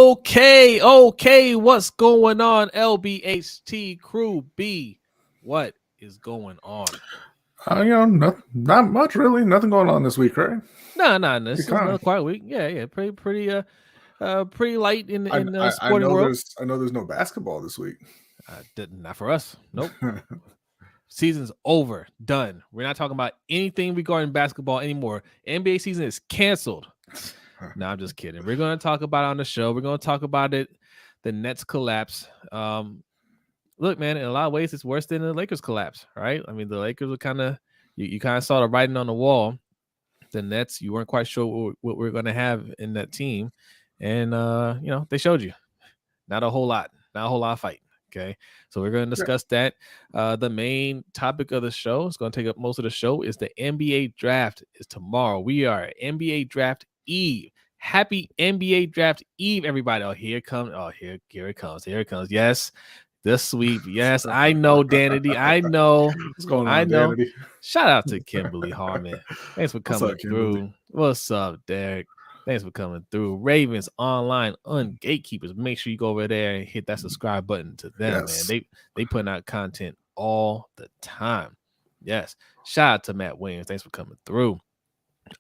Okay. What's going on, LBHT crew B? What is going on? Not much really. Nothing going on this week, right? No. This is another quiet week. Yeah. Pretty light in the sporting world. I know there's no basketball this week. Not for us. Nope. Season's over. Done. We're not talking about anything regarding basketball anymore. NBA season is canceled. No, I'm just kidding. We're going to talk about it on the show. We're going to talk about it. The Nets collapse. Look, man, in a lot of ways, it's worse than the Lakers collapse, right? I mean, the Lakers were kind of, you kind of saw the writing on the wall. The Nets, you weren't quite sure what we're going to have in that team. And, they showed you. Not a whole lot of fight. Okay, so we're going to discuss that. The main topic of the show is going to take up most of the show is the NBA draft is tomorrow. We are NBA draft eve. Happy NBA draft eve, everybody. Here it comes. Here it comes. Yes, the sweep. Yes, I know, Danity. I know. What's going on, Danity? Shout out to Kimberly Harmon. Thanks for coming through. What's up, Derek? Thanks for coming through. Ravens online gatekeepers. Make sure you go over there and hit that subscribe button to them, yes. Man. They putting out content all the time. Yes. Shout out to Matt Williams. Thanks for coming through.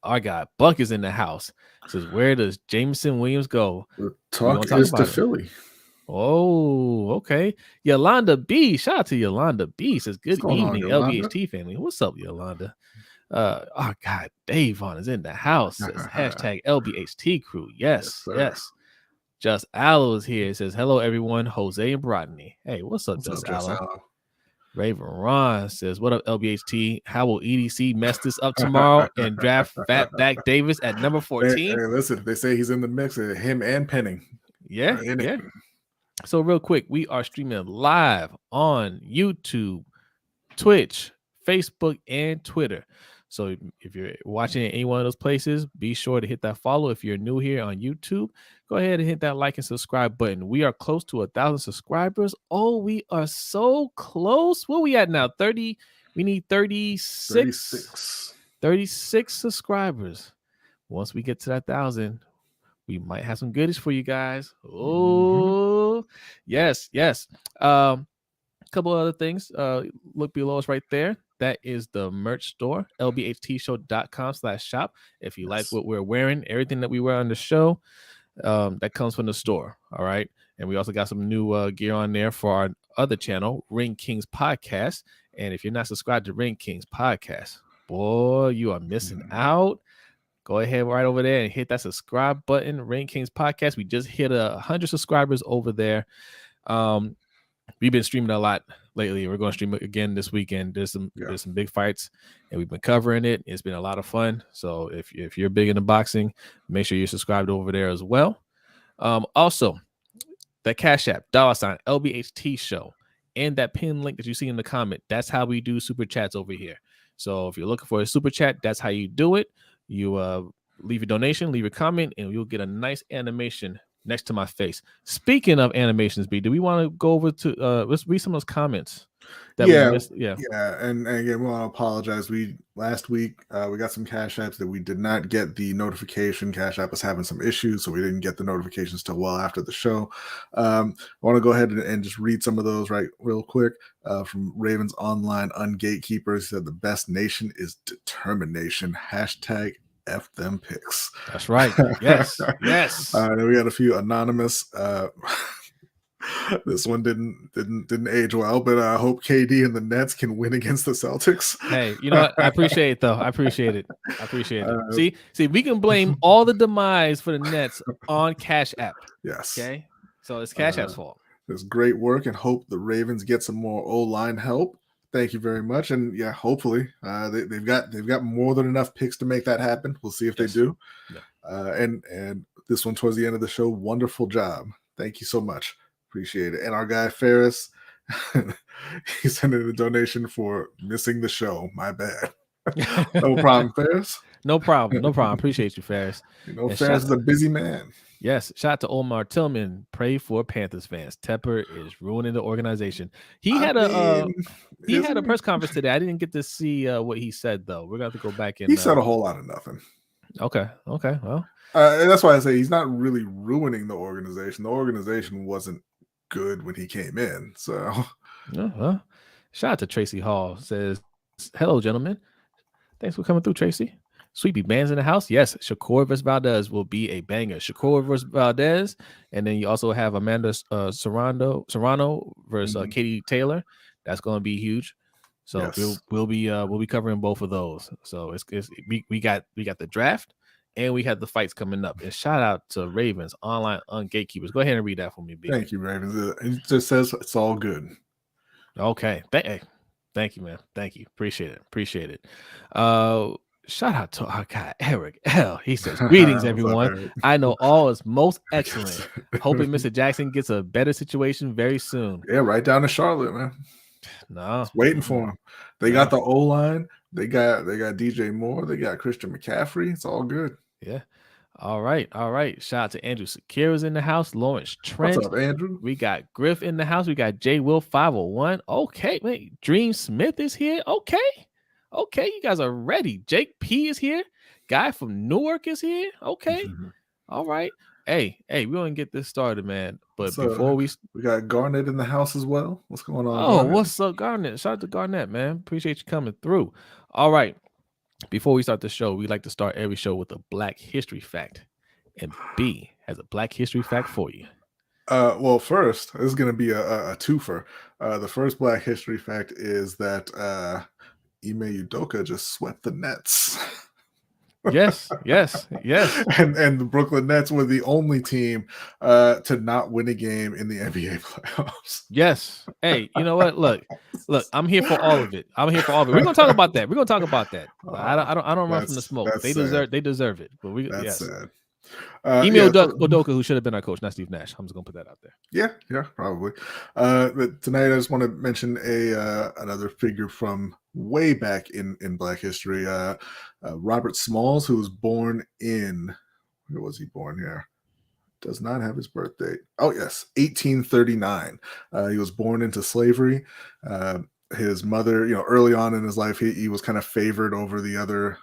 Our guy Buck is in the house. Says, where does Jameson Williams go? The talk is to Philly. Oh, okay. Yolanda B. Shout out to Yolanda B. Says, good evening, LBHT family. What's up, Yolanda? Our guy Davon is in the house. Says hashtag LBHT crew. Yes. Just Aloe is here. It says hello everyone. Jose and Brodny. Hey, what's up, Just Aloe? Raven Ron says, what up, LBHT? How will EDC mess this up tomorrow and draft Fatback Davis at number 14? Hey, listen, they say he's in the mix. Him and Penning. Yeah. So real quick, we are streaming live on YouTube, Twitch, Facebook, and Twitter. So if you're watching in any one of those places, be sure to hit that follow. If you're new here on YouTube, go ahead and hit that like and subscribe button. We are close to 1,000 subscribers. Oh, we are so close. What are we at now? 30. We need 36 subscribers. Once we get to that 1,000, we might have some goodies for you guys. Oh, yes. Couple other things. Look below us right there. That is the merch store, lbhtshow.com/shop. If you like what we're wearing, everything that we wear on the show, that comes from the store. All right. And we also got some new gear on there for our other channel, Ring Kings Podcast. And if you're not subscribed to Ring Kings Podcast, boy, you are missing out. Go ahead right over there and hit that subscribe button, Ring Kings Podcast. We just hit 100 subscribers over there. We've been streaming a lot lately. We're going to stream again this weekend. There's some big fights, and we've been covering it. It's been a lot of fun. So if you're big into boxing, make sure you're subscribed over there as well. Also, the Cash App, $ LBHT Show, and that pin link that you see in the comment. That's how we do super chats over here. So if you're looking for a super chat, that's how you do it. You leave your donation, leave your comment, and you'll get a nice animation next to my face. Speaking of animations, B, do we want to go over to let's read some of those comments that we missed? And again, we want to apologize. Last week we got some Cash Apps that we did not get the notification. Cash App was having some issues, so we didn't get the notifications till well after the show. I want to go ahead and just read some of those real quick. From Ravens Online Ungatekeepers, said the best nation is determination. Hashtag F them picks. That's right. Yes. Then we got a few anonymous. This one didn't age well, but I hope KD and the Nets can win against the Celtics. Hey, you know what? I appreciate it though. I appreciate it. See, we can blame all the demise for the Nets on Cash App. Yes. Okay. So it's Cash App's fault. It's great work, and hope the Ravens get some more O-line help. Thank you very much, and hopefully they've got more than enough picks to make that happen. We'll see if they do. Yeah. And this one towards the end of the show, wonderful job. Thank you so much, appreciate it. And our guy Ferris, he sent in a donation for missing the show. My bad. No problem, Ferris. No problem. Appreciate you, Ferris. Ferris is a busy man. Yes, shout out to Omar Tillman. Pray for Panthers fans. Tepper is ruining the organization. He had a press conference today. I didn't get to see what he said though. We're gonna have to go back and. He said a whole lot of nothing. Okay. Well, And that's why I say he's not really ruining the organization. The organization wasn't good when he came in. So yeah, well, shout out to Tracy Hall. Says, "Hello, gentlemen. Thanks for coming through, Tracy. Sweepy bands in the house. Yes, Shakur versus Valdez will be a banger. Shakur versus Valdez, and then you also have Amanda Serrano versus Katie Taylor. That's going to be huge. So yes. we'll be covering both of those. So we got the draft and we have the fights coming up. And shout out to Ravens online on Gatekeepers. Go ahead and read that for me, B. Thank you, Ravens. It just says it's all good. Okay. Thank you, man. Thank you. Appreciate it. Shout out to our guy Eric L. He says, "Greetings, What's up, everyone. Eric? I know all is most excellent. Hoping Mr. Jackson gets a better situation very soon." Yeah, right down to Charlotte, man. No, It's waiting for him. They got the O line. They got DJ Moore. They got Christian McCaffrey. It's all good. Yeah. All right. Shout out to Andrew Sakira's in the house. Lawrence Trent. What's up, Andrew? We got Griff in the house. We got J Will 501. Okay, wait. Dream Smith is here. Okay, you guys are ready. Jake P is here. Guy from Newark is here. Okay. All right. Hey, we're gonna get this started, man. But So, before we got Garnett in the house as well. What's going on? Oh, Garnett? what's up, Garnett? Shout out to Garnett, man. Appreciate you coming through. All right. Before we start the show, we like to start every show with a Black History fact. And B has a Black History fact for you. Well, first, this is going to be a twofer. The first Black History fact is that Ime Udoka just swept the Nets. Yes. And the Brooklyn Nets were the only team to not win a game in the NBA playoffs. Yes. Hey, you know what? Look, I'm here for all of it. We're gonna talk about that. I don't run from the smoke. They deserve it. But that's sad. Ime Udoka, who should have been our coach, not Steve Nash. I'm just gonna put that out there. Yeah, probably. But tonight I just want to mention another figure from way back in Black history. Robert Smalls, who was born in, where was he born here? Does not have his birth date. Oh yes, 1839. He was born into slavery. His mother, early on in his life, he was kind of favored over the other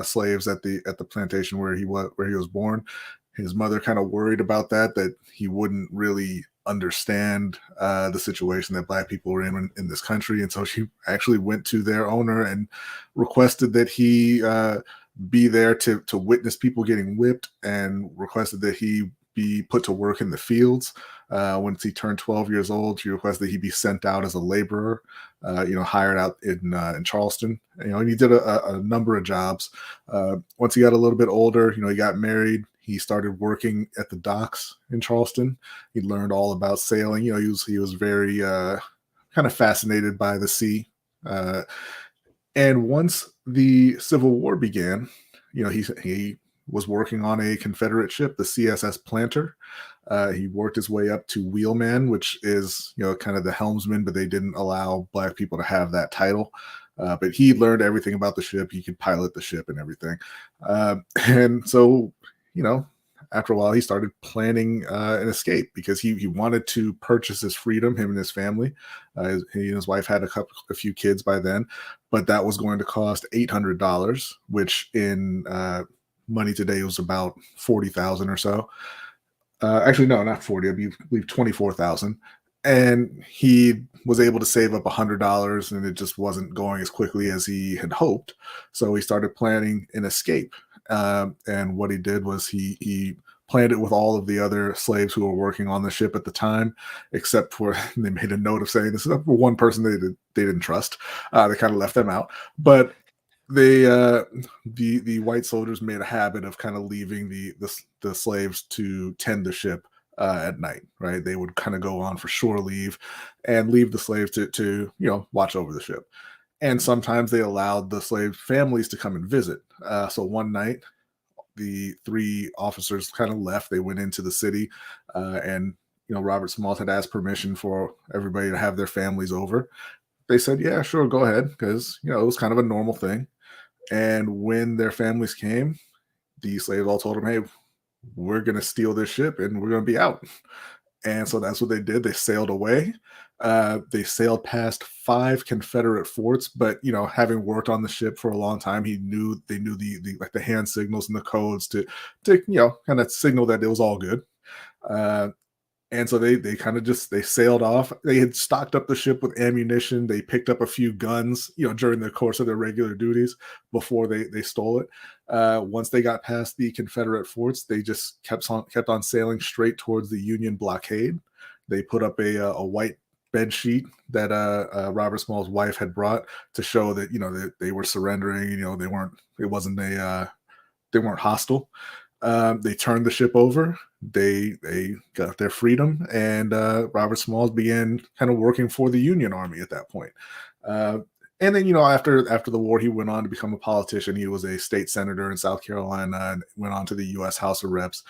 slaves at the plantation where he was born. His mother kind of worried about that he wouldn't really understand the situation that Black people were in this country, and so she actually went to their owner and requested that he be there to witness people getting whipped, and requested that he be put to work in the fields. Once he turned 12 years old, she requested that he be sent out as a laborer, hired out in Charleston. And he did a number of jobs. Once he got a little bit older, he got married. He started working at the docks in Charleston. He learned all about sailing. He was very kind of fascinated by the sea. And once the Civil War began, he was working on a Confederate ship, the CSS Planter. He worked his way up to wheelman, which is, kind of the helmsman, but they didn't allow Black people to have that title. But he learned everything about the ship. He could pilot the ship and everything. And so, after a while, he started planning an escape because he wanted to purchase his freedom, him and his family. He and his wife had a few kids by then, but that was going to cost $800, which in money today was about 40,000 or so. Actually, no, not 40. I believe 24,000. And he was able to save up $100, and it just wasn't going as quickly as he had hoped. So he started planning an escape. And what he did was he planned it with all of the other slaves who were working on the ship at the time, except for they made a note of saying this is one person they didn't trust. They kind of left them out, but the white soldiers made a habit of kind of leaving the slaves to tend the ship at night, right? They would kind of go on for shore leave and leave the slaves to watch over the ship. And sometimes they allowed the slave families to come and visit. So one night, the three officers kind of left. They went into the city, and Robert Smalls had asked permission for everybody to have their families over. They said, "Yeah, sure, go ahead," because it was kind of a normal thing. And when their families came, the slaves all told them, "Hey, we're going to steal this ship and we're going to be out." And so that's what they did. They sailed away. They sailed past 5 Confederate forts, but having worked on the ship for a long time, they knew the like the hand signals and the codes to kind of signal that it was all good. And so they kind of they sailed off. They had stocked up the ship with ammunition. They picked up a few guns, during the course of their regular duties before they stole it. Once they got past the Confederate forts, they just kept on sailing straight towards the Union blockade. They put up a white bed sheet that Robert Small's wife had brought to show that that they were surrendering. They weren't. It wasn't they weren't hostile. They turned the ship over. They got their freedom, and Robert Smalls began kind of working for the Union Army at that point. And then, after the war, he went on to become a politician. He was a state senator in South Carolina and went on to the U.S. House of Reps.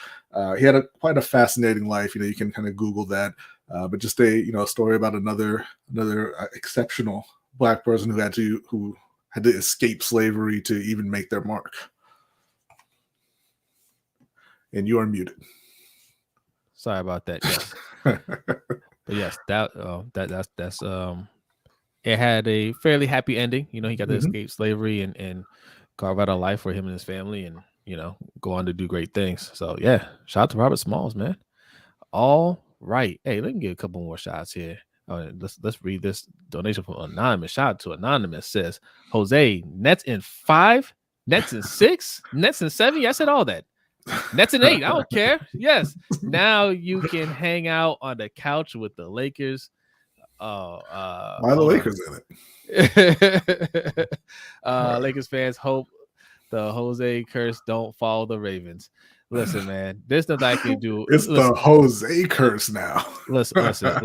He had quite a fascinating life. You can kind of Google that. But just a story about another exceptional Black person who had to escape slavery to even make their mark. And you are muted. Sorry about that. Yes. But yes, that's it had a fairly happy ending. He got to escape slavery and carve out a life for him and his family, and go on to do great things. So yeah, shout out to Robert Smalls, man. All right. Hey, let me get a couple more shots here. Let's read this donation from Anonymous. Shout out to Anonymous. Says Jose, Nets in 5, Nets in 6, Nets in 7. Yeah, I said all that. Nets in 8. I don't care. Yes. Now you can hang out on the couch with the Lakers. Why are the Lakers in it? Lakers fans hope the Jose curse don't follow the Ravens. Listen, man, there's nothing I can do. It's the Jose curse now. Listen.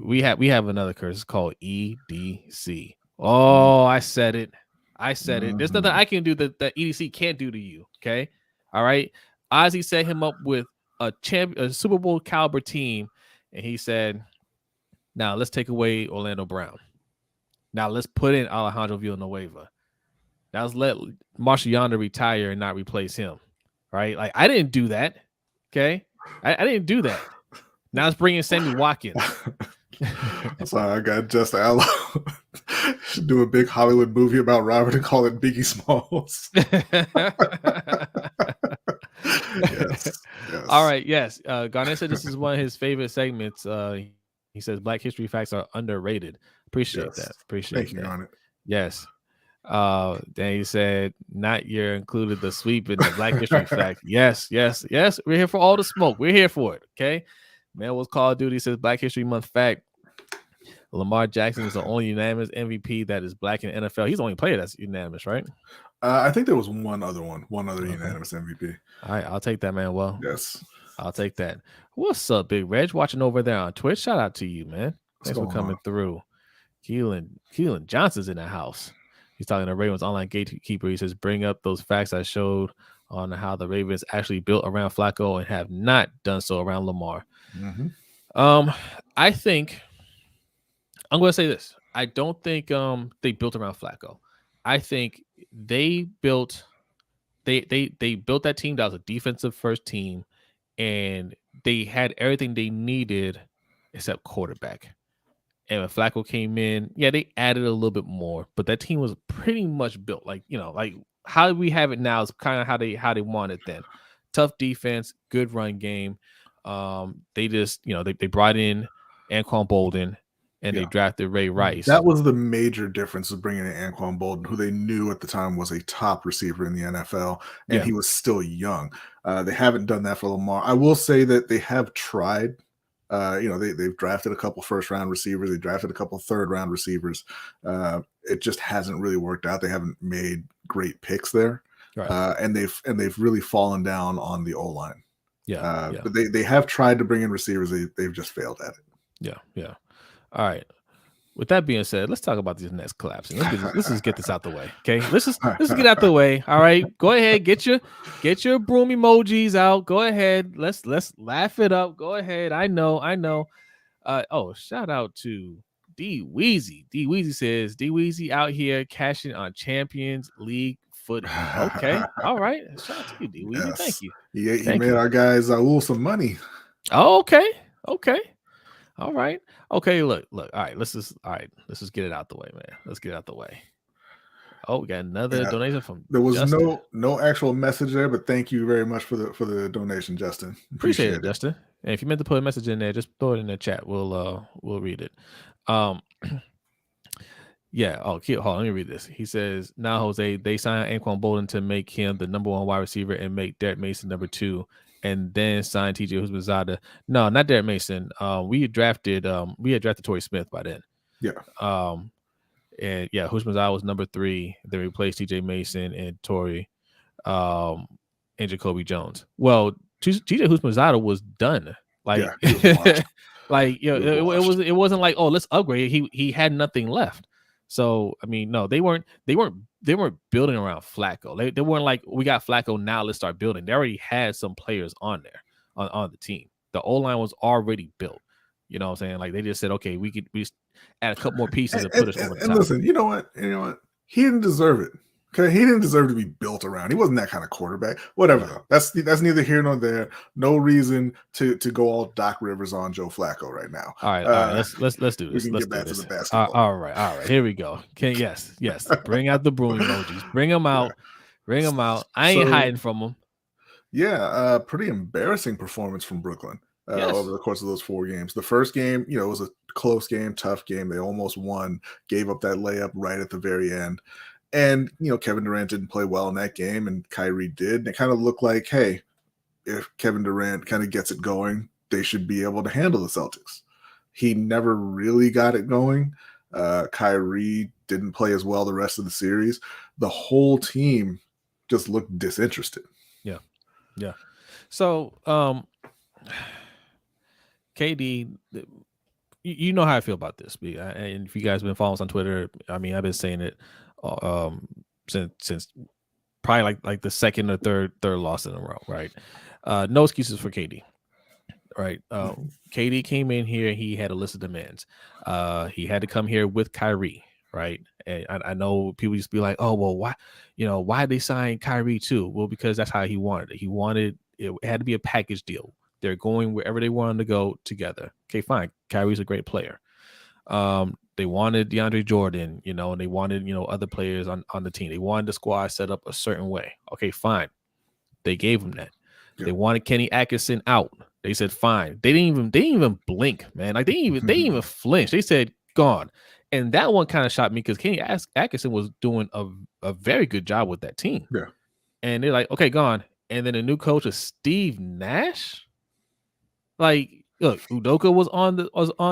We have another curse. It's called EDC. Oh, I said it. There's nothing I can do that EDC can't do to you. Okay. All right. Ozzy set him up with a Super Bowl caliber team. And he said, now let's take away Orlando Brown. Now let's put in Alejandro Villanueva. Now let's let Marshall Yonder retire and not replace him. Right. Like, I didn't do that. Okay. I didn't do that. Now let's bring in Sammy Watkins. Sorry, I got just Allo. Should do a big Hollywood movie about Robert and call it Biggie Smalls. Yes. All right. Yes. Garnett said this is one of his favorite segments. He says Black History Facts are underrated. Appreciate that. Thank you, Garnett. Yes. Then he said, not your included the sweep in the Black History Fact. Yes. We're here for all the smoke. We're here for it. Okay. Man was Call of Duty says Black History Month fact. Lamar Jackson is the only unanimous MVP that is Black in the NFL. He's the only player that's unanimous, right? I think there was one other unanimous MVP. All right, I'll take that, man. Well, yes, I'll take that. What's up, Big Reg? Watching over there on Twitch. Shout out to you, man. Thanks for coming through. Keelan Johnson's in the house. He's talking to Ravens online gatekeeper. He says, bring up those facts I showed on how the Ravens actually built around Flacco and have not done so around Lamar. I think I'm going to say this. I don't think they built around Flacco. I think they built that team that was a defensive first team, and they had everything they needed except quarterback. And when Flacco came in, yeah, they added a little bit more, but that team was pretty much built like how we have it now is kind of how they want it then. Tough defense, good run game. They just, they brought in Anquan Bolden and they drafted Ray Rice. That was the major difference of bringing in Anquan Bolden, who they knew at the time was a top receiver in the NFL, and he was still young. They haven't done that for Lamar. I will say that they have tried. They've drafted a couple first-round receivers. They drafted a couple third-round receivers. It just hasn't really worked out. They haven't made great picks there, right. And they've really fallen down on the O-line. But they have tried to bring in receivers. They've just failed at it. Yeah. All right. With that being said, let's talk about these Nets collapsing. Let's just get this out the way. Okay. Let's just get out the way. All right. Go ahead. Get your broom emojis out. Go ahead. Let's laugh it up. Go ahead. I know. Shout out to D Weezy. D Weezy says D Weezy out here cashing on Champions League footage. Okay. All right. Shout out to you, D Weezy. Thank you. He made our guys some money. Oh, okay. Okay. All right. Okay. Look. All right. Let's just get it out the way, man. Let's get it out the way. Oh, we got another donation from there was Justin. no actual message there, but thank you very much for the donation, Justin. Appreciate it, Justin. And if you meant to put a message in there, just throw it in the chat. We'll read it. Yeah. Oh, hold on. Let me read this. He says, now, Jose, they signed Anquan Bolden to make him the number 1 wide receiver and make Derek Mason number 2, and then sign TJ Husmanzada. No, not Derek Mason. We had drafted Torrey Smith by then. Yeah. And yeah, Husmanzada was number 3. Then we replaced TJ Mason and Torrey, and Jacoby Jones. Well, TJ Husmanzada was done. Like, like, you know, it wasn't like, oh, let's upgrade. He had nothing left. So I mean, no, they weren't building around Flacco. They weren't like, we got Flacco, now let's start building. They already had some players on there on the team. The O-line was already built. You know what I'm saying? Like, they just said, okay, we just add a couple more pieces and put us over the top. And listen, you know what? He didn't deserve it. Okay, he didn't deserve to be built around. He wasn't that kind of quarterback. Whatever, though. That's neither here nor there. No reason to go all Doc Rivers on Joe Flacco right now. All right. Let's do this. We can let's get back do this. to the basketball. All right. Here we go. Yes. Bring out the broom emojis. Bring them out. Bring them out. I ain't hiding from them. Yeah, pretty embarrassing performance from Brooklyn over the course of those 4 games. The first game, it was a close game, tough game. They almost won. Gave up that layup right at the very end. And, Kevin Durant didn't play well in that game, and Kyrie did. And it kind of looked like, hey, if Kevin Durant kind of gets it going, they should be able to handle the Celtics. He never really got it going. Kyrie didn't play as well the rest of the series. The whole team just looked disinterested. Yeah. So, KD, you know how I feel about this. And if you guys have been following us on Twitter, I mean, I've been saying it since probably like the second or third loss in a row, right? No excuses for KD, right? KD came in here, he had a list of demands. He had to come here with Kyrie, right? And I know people used to be like, oh, well, why did they sign Kyrie too? Well, because that's how he wanted it. It had to be a package deal. They're going wherever they wanted to go together. Okay, fine. Kyrie's a great player. They wanted DeAndre Jordan, and they wanted, other players on the team. They wanted the squad set up a certain way. Okay, fine. They gave him that. Yeah. They wanted Kenny Atkinson out. They said, fine. They didn't even blink, man. Like, they didn't even flinch. They said, gone. And that one kind of shocked me because Kenny Atkinson was doing a very good job with that team. Yeah. And they're like, okay, gone. And then the new coach is Steve Nash. Like, look, Udoka was on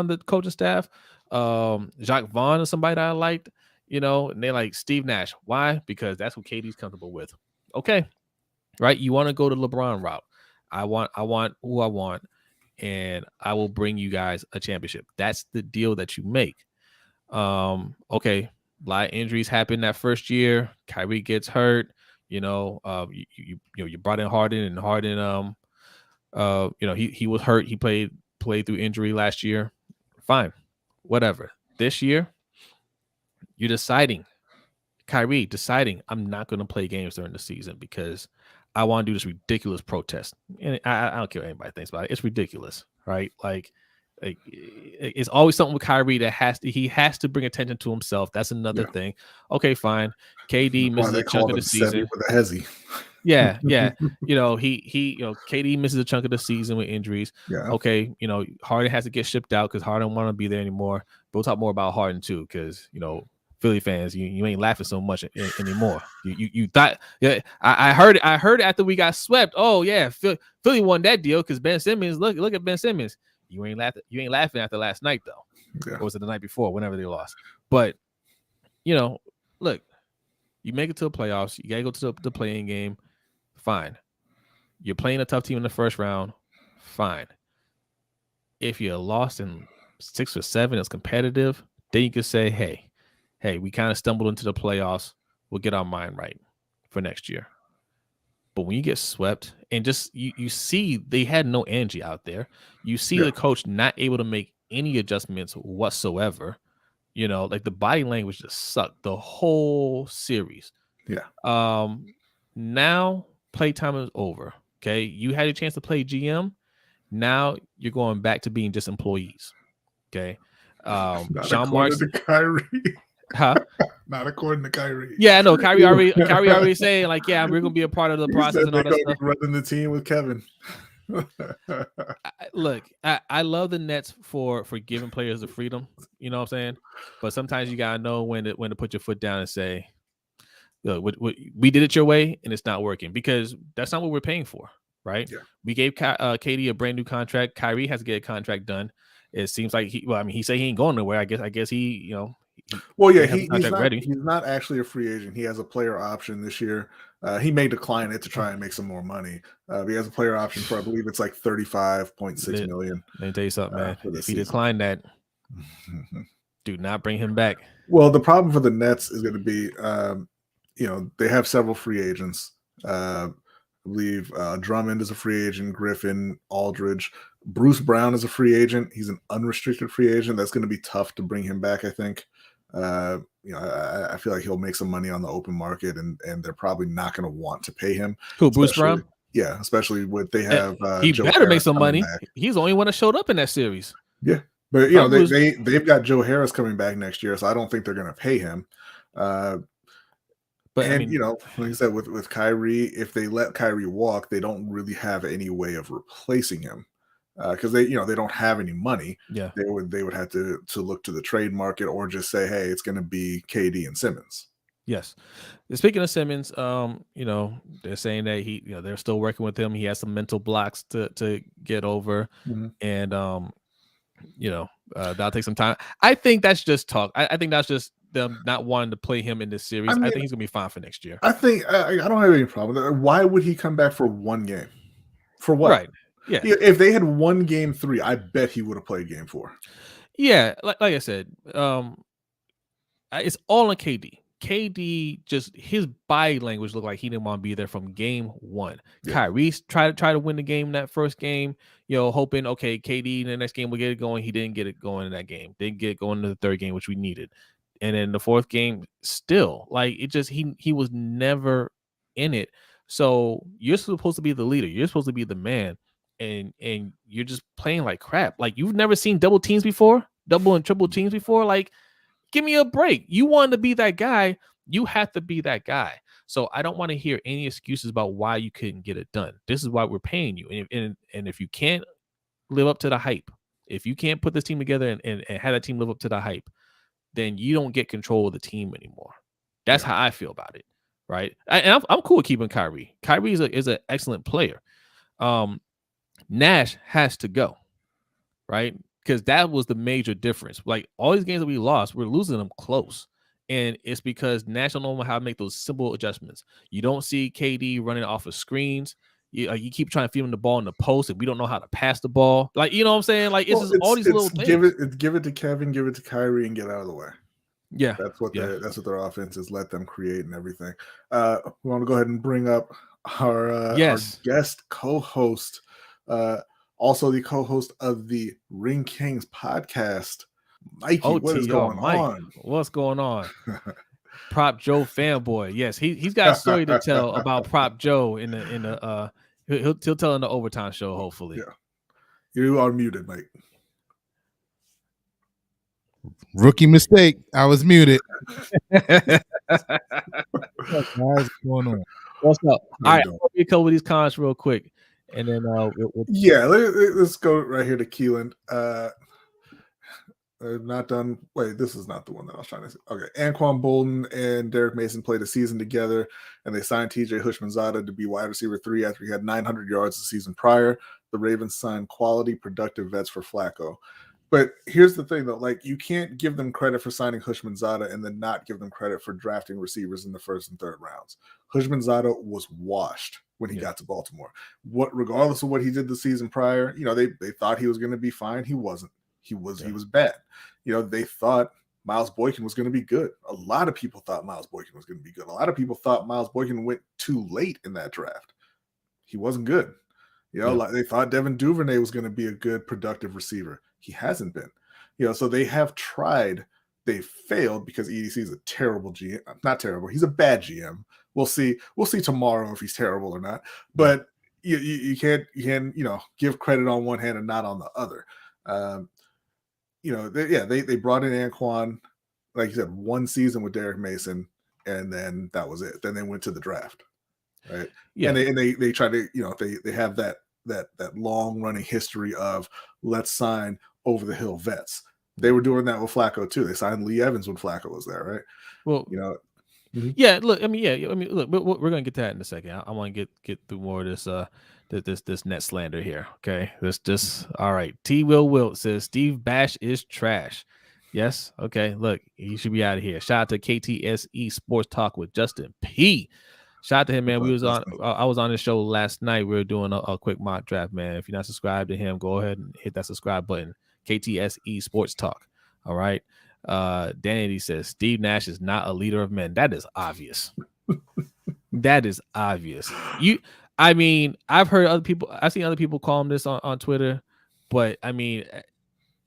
the coaching staff. Jacques Vaughn is somebody that I liked, and they're like, Steve Nash. Why? Because that's what KD's comfortable with. Okay. Right. You want to go to LeBron route. I want who I want, and I will bring you guys a championship. That's the deal that you make. Okay. A lot of injuries happen that first year. Kyrie gets hurt. You brought in Harden, and Harden, he was hurt. He played through injury last year. Fine. Whatever. This year, Kyrie deciding, I'm not going to play games during the season because I want to do this ridiculous protest. And I don't care what anybody thinks about it. It's ridiculous, right? Like it's always something with Kyrie that he has to bring attention to himself. That's another thing. Okay, fine. KD misses a chunk of the season with a hezzy. Yeah. KD misses a chunk of the season with injuries. Yeah. Okay, Harden has to get shipped out because Harden don't want to be there anymore. But we'll talk more about Harden too, because Philly fans, you ain't laughing so much anymore. You thought, yeah, I heard it after we got swept. Oh yeah, Philly won that deal because Ben Simmons. Look at Ben Simmons. You ain't laughing after last night though. Yeah. Or was it the night before? Whenever they lost. But look, you make it to the playoffs. You gotta go to the playing game. Fine. You're playing a tough team in the first round. Fine. If you're lost in 6 or 7, it's competitive. Then you could say, hey, we kind of stumbled into the playoffs. We'll get our mind right for next year. But when you get swept and just you see they had no energy out there. You see the coach not able to make any adjustments whatsoever. Like the body language just sucked the whole series. Yeah. Now playtime is over. Okay. You had a chance to play GM. Now you're going back to being just employees. Okay. Not Sean according Marks, to Kyrie. huh? Not according to Kyrie. Yeah, I know. Kyrie already saying like, yeah, we're gonna be a part of the process and all that stuff. Running the team with Kevin. Look, I love the Nets for giving players the freedom. You know what I'm saying? But sometimes you gotta know when to put your foot down and say, look, we did it your way and it's not working, because that's not what we're paying for, right? Yeah. We gave KD a brand new contract. Kyrie has to get a contract done. It seems like he said he ain't going nowhere. I guess he, he's not actually a free agent. He has a player option this year. He may decline it to try and make some more money. But he has a player option for, I believe it's like $35.6 million. Let me tell you something, man. If he declined that, do not bring him back. Well, the problem for the Nets is going to be, they have several free agents. I believe Drummond is a free agent, Griffin, Aldridge. Bruce Brown is a free agent. He's an unrestricted free agent. That's going to be tough to bring him back, I think. I feel like he'll make some money on the open market, and they're probably not going to want to pay him. Who, Bruce Brown? Yeah, especially what they have. He Joe better Harris make some money. Back. He's the only one that showed up in that series. Yeah, but they've got Joe Harris coming back next year, so I don't think they're going to pay him. But like I said, with Kyrie, if they let Kyrie walk, they don't really have any way of replacing him, because they don't have any money. Yeah, they would have to look to the trade market, or just say, hey, it's going to be KD and Simmons. Yes. Speaking of Simmons, they're saying that they're still working with him. He has some mental blocks to get over, and that'll take some time. I think that's just talk. I think that's just them not wanting to play him in this series. I think he's gonna be fine for next year. I think I don't have any problem with that. Why would he come back for one game? For what? Right. Yeah. If they had won game 3, I bet he would have played game 4. Yeah, like I said, it's all on KD. KD, just his body language looked like he didn't want to be there from game 1. Yeah. Kyrie tried to win the game that first game, hoping, okay, KD in the next game will get it going. He didn't get it going in that game. Didn't get it going in the third game, which we needed. And then the fourth game, still, like, it just, he was never in it. So you're supposed to be the leader. You're supposed to be the man. And you're just playing like crap. Like, you've never seen double and triple teams before. Like, give me a break. You want to be that guy. You have to be that guy. So I don't want to hear any excuses about why you couldn't get it done. This is why we're paying you. And if you can't live up to the hype, if you can't put this team together and have that team live up to the hype, then you don't get control of the team anymore. That's how I feel about it, right? And I'm cool with keeping Kyrie. Kyrie is an excellent player. Nash has to go, right? Because that was the major difference. Like, all these games that we lost, we're losing them close. And it's because Nash don't know how to make those simple adjustments. You don't see KD running off of screens. You keep trying to feed him the ball in the post, and we don't know how to pass the ball. Like, you know what I'm saying? Like, it's all these little things. Give it to Kevin, give it to Kyrie, and get out of the way. Yeah, that's what their offense is. Let them create and everything. We want to go ahead and bring up our guest co-host, also the co-host of the Ring Kings podcast, Mikey. What is going on? What's going on? Prop Joe fanboy. Yes, he's got a story to tell about Prop Joe in the he'll tell in the overtime show, hopefully. Yeah. You are muted, Mike. Rookie mistake. I was muted. What's going on? What's up? All right, I'll a couple of these comments real quick, and then let's go right here to Keelan. Not done. Wait, this is not the one that I was trying to say. Okay, Anquan Bolden and Derek Mason played a season together, and they signed TJ Hushmanzada to be wide receiver 3 after he had 900 yards the season prior. The Ravens signed quality, productive vets for Flacco. But here's the thing, though. Like, you can't give them credit for signing Hushmanzada and then not give them credit for drafting receivers in the first and third rounds. Hushmanzada was washed when he got to Baltimore. Regardless of what he did the season prior, they thought he was going to be fine. He wasn't. He was bad. They thought Miles Boykin was going to be good. A lot of people thought Miles Boykin was going to be good. A lot of people thought Miles Boykin went too late in that draft. He wasn't good. Like they thought Devin Duvernay was going to be a good, productive receiver. He hasn't been. So they have tried. They failed because EDC is a terrible GM. Not terrible. He's a bad GM. We'll see. We'll see tomorrow if he's terrible or not. But you can't give credit on one hand and not on the other. They brought in Anquan, like you said, one season with Derek Mason, and then that was it. Then they went to the draft, right? Yeah, and they try to they have that long running history of let's sign over the hill vets. They were doing that with Flacco too. They signed Lee Evans when Flacco was there, right? Well, yeah. Look, look, we're gonna get to that in a second. I want to get through more of this net slander here. Okay, this all right. T. Will Wilt says Steve Bash is trash. Yes. Okay. Look, he should be out of here. Shout out to KTSE Sports Talk with Justin P. Shout out to him, man. I was on his show last night. We were doing a quick mock draft, man. If you're not subscribed to him, go ahead and hit that subscribe button. KTSE Sports Talk. All right. Danny says Steve Nash is not a leader of men. That is obvious. That is obvious. I've seen other people call him this on Twitter, but I mean,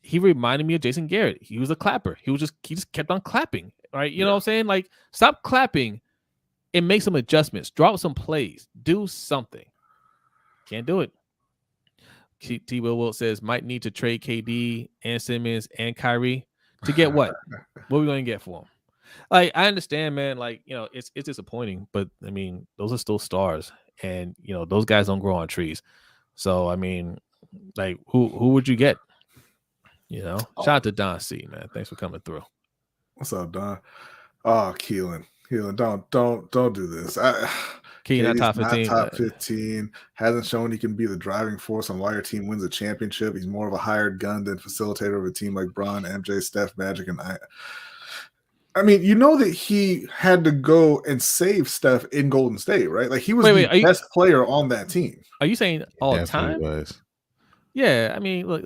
he reminded me of Jason Garrett. He was a clapper. He just kept on clapping. Right. You know what I'm saying? Like, stop clapping and make some adjustments. Drop some plays. Do something. Can't do it. T. Will Wilt says might need to trade KD and Simmons and Kyrie to get what? What are we going to get for them? Like, I understand, man. Like, it's disappointing, but I mean, those are still stars, and those guys don't grow on trees. So I mean, like, who would you get? Shout out to Don C, man. Thanks for coming through. What's up, Don? Oh, Keelan, don't do this. Keelan, not top 15. Hasn't shown he can be the driving force on why your team wins a championship. He's more of a hired gun than facilitator of a team like Bron, MJ, Steph, Magic, and I mean, that he had to go and save Steph in Golden State, right? Like, he was the best player on that team. Are you saying all the time? Was. Yeah, I mean, look,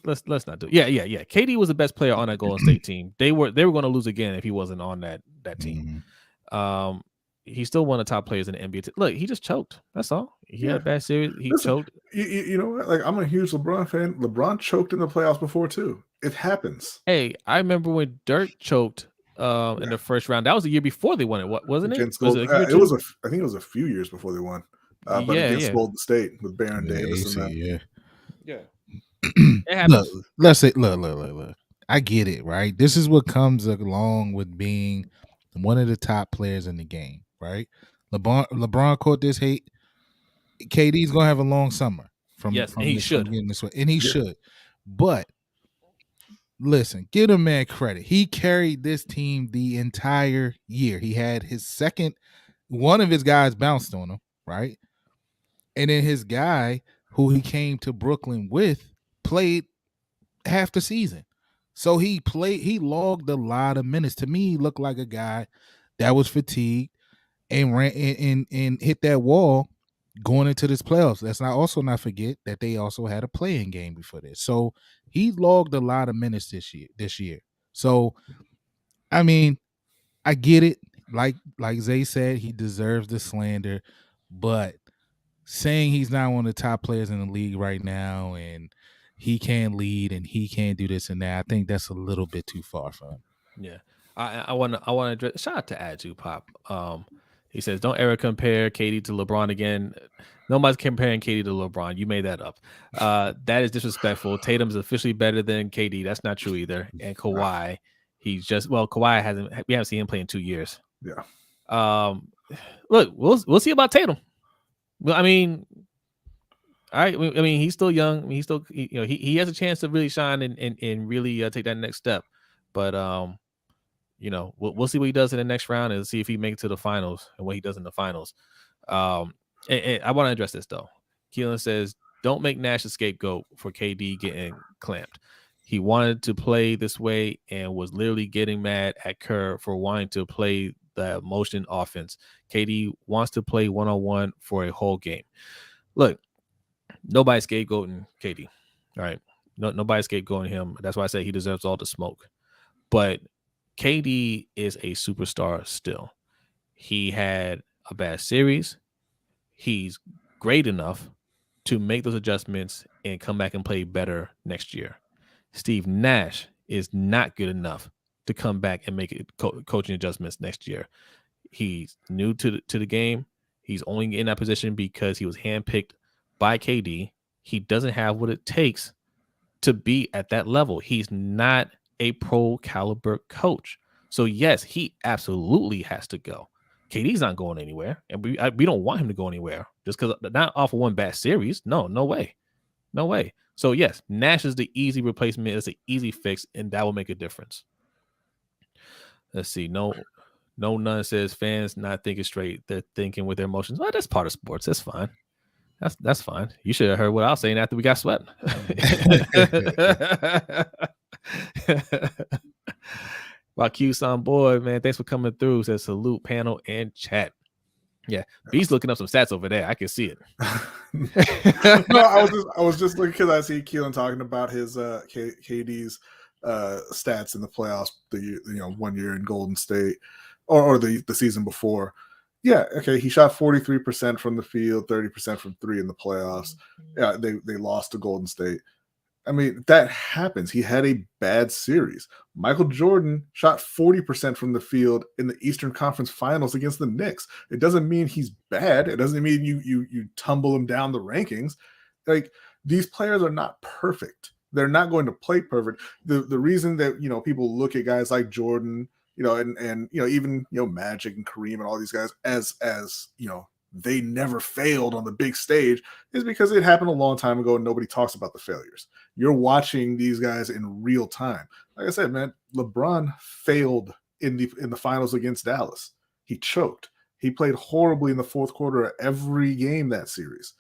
let's not do it. Yeah. KD was the best player on that Golden State team. They were going to lose again if he wasn't on that team. Mm-hmm. He still one of the top players in the NBA. Look, he just choked. That's all. He had a bad series. He choked. You know what? Like, I'm a huge LeBron fan. LeBron choked in the playoffs before too. It happens. Hey, I remember when Dirk choked in the first round. That was the year before they won it. What wasn't it? I think it was a few years before they won. But against Golden State with Baron Davis and that. Yeah. It happens. Look. I get it, right? This is what comes along with being one of the top players in the game, right? LeBron caught this hate. KD's gonna have a long summer from he should. Getting this way, and he should. But listen, give a man credit. He carried this team the entire year. He had one of his guys bounced on him, right? And then his guy, who he came to Brooklyn with, played half the season. So he logged a lot of minutes. To me, he looked like a guy that was fatigued and ran and hit that wall going into this playoffs. Let's not forget that they also had a play-in game before this. So he logged a lot of minutes this year. So I mean, I get it. Like Zay said, he deserves the slander, but saying he's not one of the top players in the league right now and he can't lead and he can't do this and that, I think that's a little bit too far for him. Yeah. I want to address, shout out to Adu Pop. He says, don't ever compare KD to LeBron again. Nobody's comparing KD to LeBron. You made that up. That is disrespectful. Tatum's officially better than KD. That's not true either. And Kawhi, Kawhi we haven't seen him play in 2 years. Yeah. Look, we'll see about Tatum. Well, I mean, he's still young. I mean, he has a chance to really shine and really take that next step. But we'll see what he does in the next round and see if he makes it to the finals and what he does in the finals. And I want to address this though. Keelan says, "Don't make Nash a scapegoat for KD getting clamped. He wanted to play this way and was literally getting mad at Kerr for wanting to play the motion offense. KD wants to play one-on-one for a whole game." Look, nobody's scapegoating KD. All right. Nobody's scapegoating him. That's why I say he deserves all the smoke. But KD is a superstar still. He had a bad series. He's great enough to make those adjustments and come back and play better next year. Steve Nash is not good enough to come back and make it coaching adjustments next year. He's new to the game. He's only in that position because he was handpicked by KD. He doesn't have what it takes to be at that level. He's not a pro caliber coach. So yes, he absolutely has to go. KD's not going anywhere, and we don't want him to go anywhere just because not off of one bad series. No way. So yes, Nash is the easy replacement. It's an easy fix, and that will make a difference. Let's see. None says fans not thinking straight. They're thinking with their emotions. Oh, that's part of sports. That's fine. That's fine. You should have heard what I was saying after we got swept. Q on board, man. Thanks for coming through. Says salute panel and chat. Yeah, B's looking up some stats over there. I can see it. No, I was just looking because I see Keelan talking about his KD's stats in the playoffs. 1 year in Golden State or the season before. Yeah, okay. He shot 43% from the field, 30% from three in the playoffs. Yeah, they lost to Golden State. I mean, that happens. He had a bad series. Michael Jordan shot 40% from the field in the Eastern Conference Finals against the Knicks. It doesn't mean he's bad. It doesn't mean you tumble him down the rankings. Like, these players are not perfect. They're not going to play perfect. The reason that people look at guys like Jordan, and even Magic and Kareem and all these guys as they never failed on the big stage is because it happened a long time ago and nobody talks about the failures. You're watching these guys in real time. Like I said, man, LeBron failed in the finals against Dallas. He choked. He played horribly in the fourth quarter of every game that series.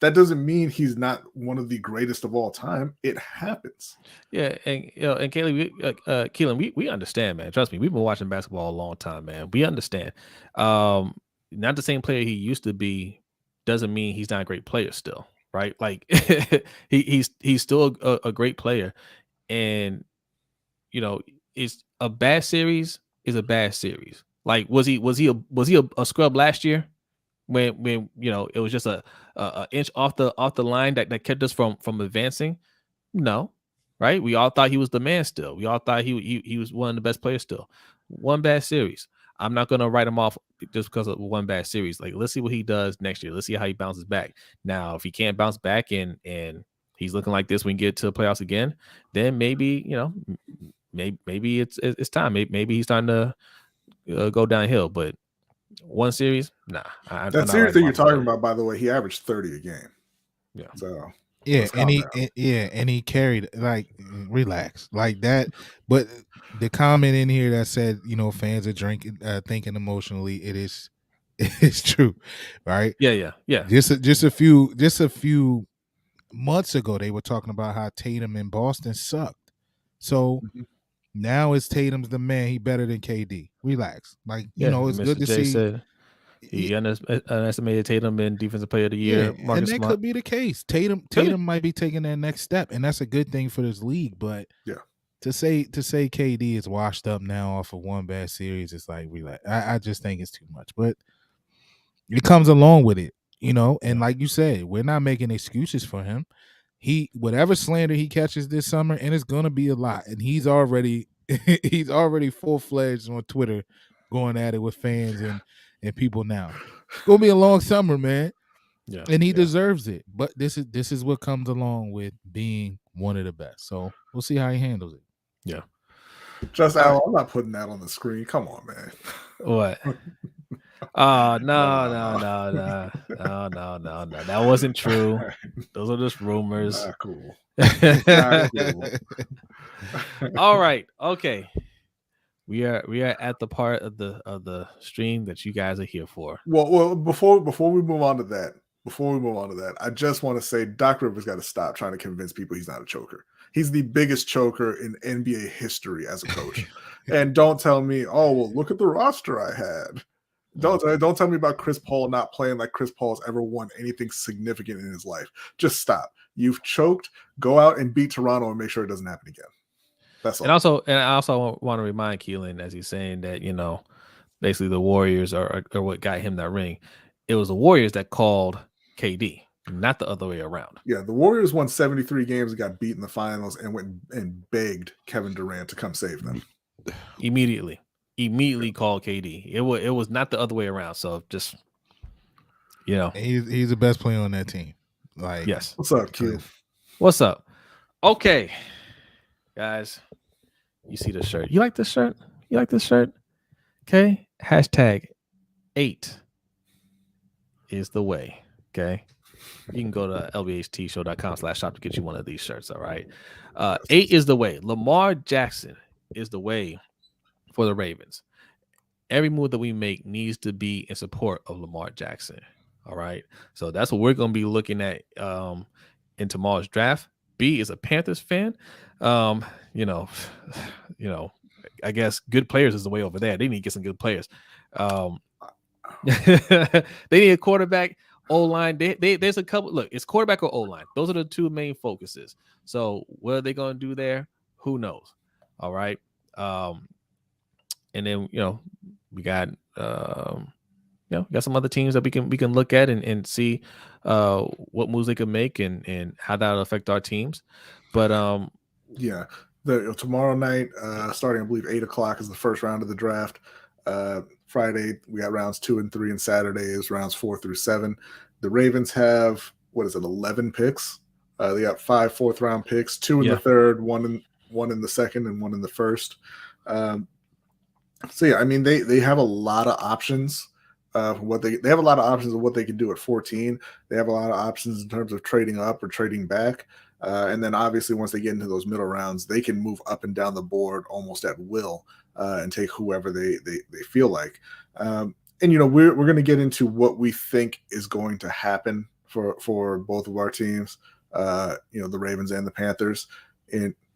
That doesn't mean he's not one of the greatest of all time. It happens. Yeah, and Keelan, we understand, man. Trust me, we've been watching basketball a long time, man. We understand. Not the same player he used to be doesn't mean he's not a great player still, right? Like he's still a great player, and it's a bad series is a bad series. Like was he a scrub last year when it was just a inch off the line that kept us from advancing? No, right? We all thought he was the man still. We all thought he was one of the best players still. One bad series. I'm not going to write him off just because of one bad series. Like, let's see what he does next year. Let's see how he bounces back. Now, if he can't bounce back and he's looking like this when we get to the playoffs again, then maybe, maybe it's time. Maybe he's starting to go downhill. But one series, nah. That series that you're talking about, by the way, he averaged 30 a game. Yeah. So yeah, and he carried, like, relax like that. But the comment in here that said, fans are thinking emotionally, it's true, right? Yeah. Just a few months ago, they were talking about how Tatum in Boston sucked. So now it's Tatum's the man. He better than KD. Relax, like it's Mr. good to J see. Said he underestimated Tatum in Defensive Player of the Year. Yeah, and that could be the case. Tatum might be taking that next step, and that's a good thing for this league. But to say KD is washed up now off of one bad series, it's like, relax. I just think it's too much, but it comes along with it, And like you said, we're not making excuses for him. Whatever slander he catches this summer, and it's gonna be a lot, and he's already full-fledged on Twitter, going at it with fans and people now. It's gonna be a long summer, man. Yeah, and he deserves it. But this is what comes along with being one of the best. So we'll see how he handles it. Yeah. Just Al, I'm not putting that on the screen. Come on, man. What? Oh, no. That wasn't true. Those are just rumors. Cool. All right. Okay. We are at the part of the stream that you guys are here for. Well, before we move on to that, I just want to say Doc Rivers got to stop trying to convince people he's not a choker. He's the biggest choker in NBA history as a coach. And don't tell me, oh, well, look at the roster I had. Don't tell me about Chris Paul not playing like Chris Paul's ever won anything significant in his life. Just stop. You've choked. Go out and beat Toronto and make sure it doesn't happen again. That's all. And I also want to remind Keelan, as he's saying that, basically the Warriors are what got him that ring. It was the Warriors that called KD, not the other way around. Yeah, the Warriors won 73 games and got beat in the finals and went and begged Kevin Durant to come save them. Immediately called KD. It was not the other way around. So just, he's the best player on that team. Like, yes. What's up, Q? What's up? Okay, guys, you see the shirt. You like this shirt? You like this shirt? Okay. Hashtag 8 is the way. Okay. You can go to lbhtshow.com/shop to get you one of these shirts. All right. 8 is the way. Lamar Jackson is the way for the Ravens. Every move that we make needs to be in support of Lamar Jackson. All right. So that's what we're going to be looking at in tomorrow's draft. B is a Panthers fan. You know, I guess good players is the way over there. They need to get some good players. They need a quarterback, O-line. There's a couple. Look, it's quarterback or O-line. Those are the two main focuses. So what are they going to do there? Who knows? All right. And then we got got some other teams that we can look at and see what moves they can make and how that'll affect our teams. But yeah, tomorrow night, starting I believe 8:00 is the first round of the draft. Friday we got rounds 2 and 3, and Saturday is rounds 4 through 7. The Ravens have 11 picks. They got 5 4th-round picks, 2 in the third, one in the second, and 1 in the first. So yeah, I mean they have a lot of options. They have a lot of options of what they can do at 14. They have a lot of options in terms of trading up or trading back. And then obviously once they get into those middle rounds, they can move up and down the board almost at will and take whoever they feel like. And we're going to get into what we think is going to happen for both of our teams. The Ravens and the Panthers.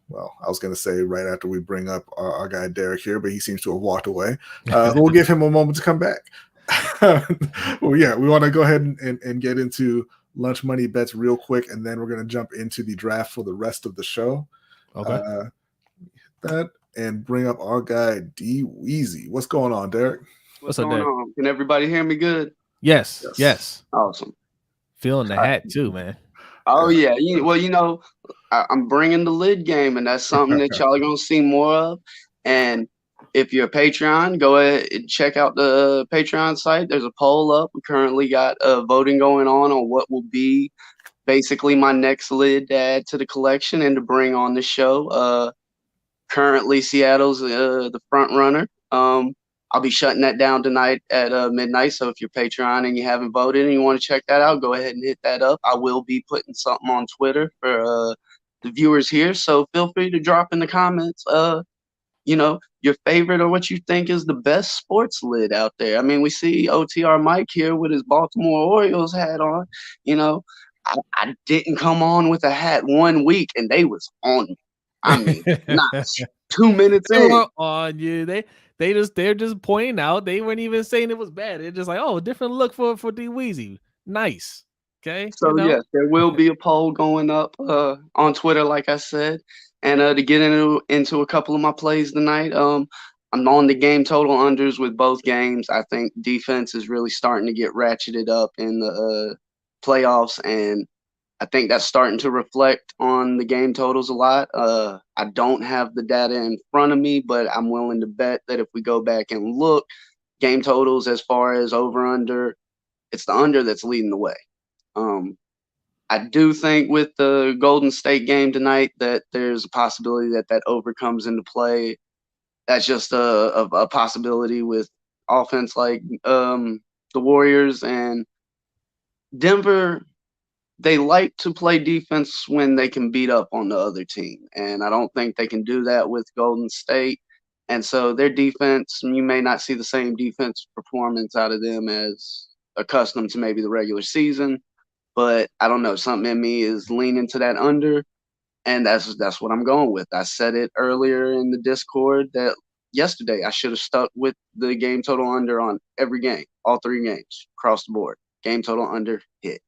Well, I was going to say right after we bring up our guy Derek here, but he seems to have walked away. We'll give him a moment to come back. Well, yeah, we want to go ahead and get into lunch money bets real quick, and then we're going to jump into the draft for the rest of the show. Okay. That and bring up our guy D Weezy. What's going on, Derek? What's going on? Can everybody hear me good? Yes. Awesome. Feeling the hat too, man. Oh yeah. I'm bringing the lid game, and that's something that y'all are gonna see more of. And if you're a Patreon, go ahead and check out the Patreon site. There's a poll up. We currently got voting going on what will be basically my next lid to add to the collection and to bring on the show. Currently, Seattle's the front runner. I'll be shutting that down tonight at midnight. So if you're Patreon and you haven't voted and you want to check that out, go ahead and hit that up. I will be putting something on Twitter for the viewers here. So feel free to drop in the comments, your favorite or what you think is the best sports lid out there. I mean, we see OTR Mike here with his Baltimore Orioles hat on. I didn't come on with a hat 1 week and they was on me. I mean, not 2 minutes in. They were on you. They're just pointing out. They weren't even saying it was bad. They're just like, oh, different look for D Weezy. Nice. Okay. So yes, there will be a poll going up on Twitter, like I said. And to get into a couple of my plays tonight, I'm on the game total unders with both games. I think defense is really starting to get ratcheted up in the playoffs, and I think that's starting to reflect on the game totals a lot. I don't have the data in front of me, but I'm willing to bet that if we go back and look, game totals as far as over-under, it's the under that's leading the way. I do think with the Golden State game tonight that there's a possibility that over comes into play. That's just a possibility with offense like the Warriors and Denver. They like to play defense when they can beat up on the other team, and I don't think they can do that with Golden State. And so their defense, you may not see the same defense performance out of them as accustomed to maybe the regular season. But I don't know, something in me is leaning to that under, and that's what I'm going with. I said it earlier in the Discord that yesterday I should have stuck with the game total under on every game, all 3 games, across the board. Game total under hit.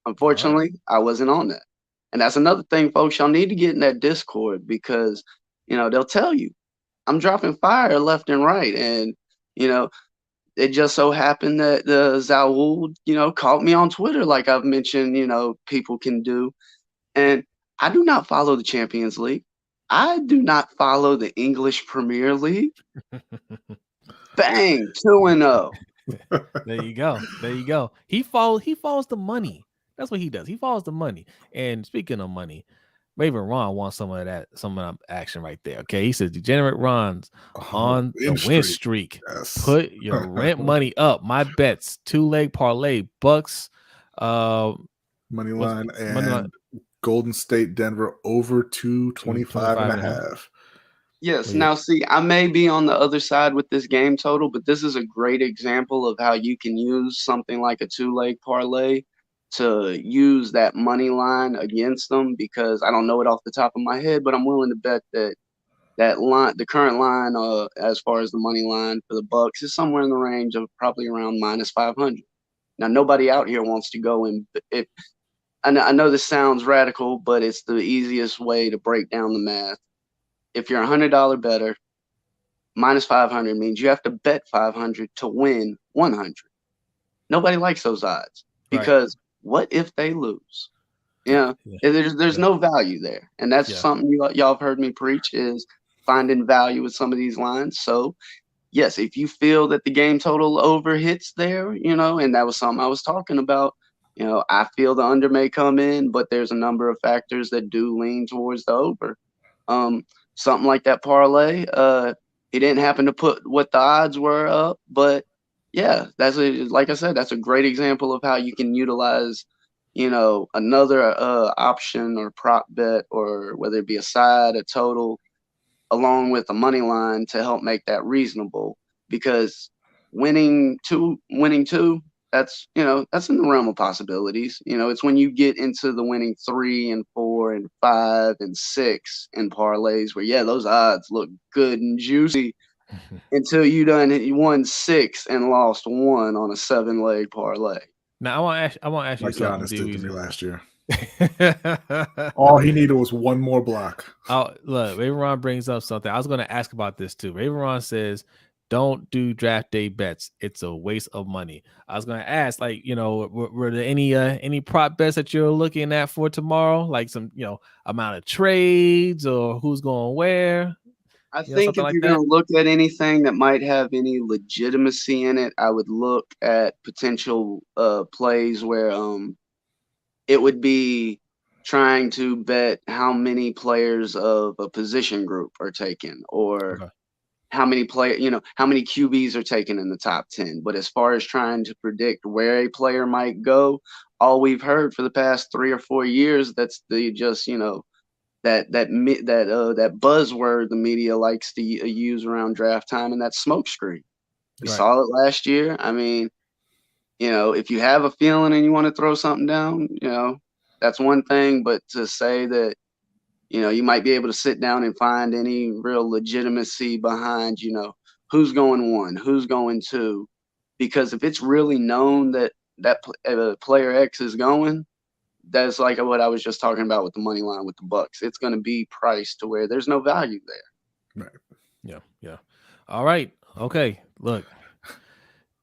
Unfortunately, I wasn't on that. And that's another thing, folks, y'all need to get in that Discord because, they'll tell you, I'm dropping fire left and right. And, it just so happened that Zawood, caught me on Twitter like I've mentioned, people can do. And I do not follow the Champions League. I do not follow the English Premier League. Bang, 2-0. There you go. He follows the money. That's what he does. He follows the money. And speaking of money, Raven Ron wants some of that action right there. Okay, he says degenerate Ron's on the win streak. Yes. Put your rent money up. My bets 2-leg parlay Bucks, money line and Golden State Denver over 225.5. Yes. Now, see, I may be on the other side with this game total, but this is a great example of how you can use something like a 2-leg parlay to use that money line against them, because I don't know it off the top of my head, but I'm willing to bet that line, the current line, as far as the money line for the Bucks, is somewhere in the range of probably around -500. Now, nobody out here wants to go in. I know this sounds radical, but it's the easiest way to break down the math. If you're $100 better, -500 means you have to bet 500 to win 100. Nobody likes those odds, because what if they lose? There's no value there, and that's something y'all have heard me preach, is finding value with some of these lines. So yes, if you feel that the game total over hits there, and that was something I was talking about, I feel the under may come in, but there's a number of factors that do lean towards the over. Something like that parlay, he didn't happen to put what the odds were up, but yeah, like I said, that's a great example of how you can utilize, another option or prop bet, or whether it be a side, a total, along with a money line to help make that reasonable. Because winning two, that's in the realm of possibilities. It's when you get into the winning 3 and 4 and 5 and 6 in parlays where, those odds look good and juicy until you won 6 and lost 1 on a 7-leg parlay. Now I want to ask you like something. Giannis did to me last year. All he needed was one more block. Look, Raven Ron brings up something. I was going to ask about this too. Raven Ron says, don't do draft day bets. It's a waste of money. I was going to ask, were there any prop bets that you're looking at for tomorrow? Like some, amount of trades or who's going where? I think if you're going to look at anything that might have any legitimacy in it, I would look at potential plays where it would be trying to bet how many players of a position group are taken, or how many how many QBs are taken in the top 10. But as far as trying to predict where a player might go, all we've heard for the past 3 or 4 years, that's that buzzword the media likes to use around draft time, and that's smokescreen. We saw it last year. I mean, if you have a feeling and you want to throw something down, that's one thing. But to say that, you might be able to sit down and find any real legitimacy behind, who's going 1, who's going 2, because if it's really known that player X is going, that's like what I was just talking about with the money line with the Bucks. It's going to be priced to where there's no value there. Right. Yeah. All right. Okay. Look,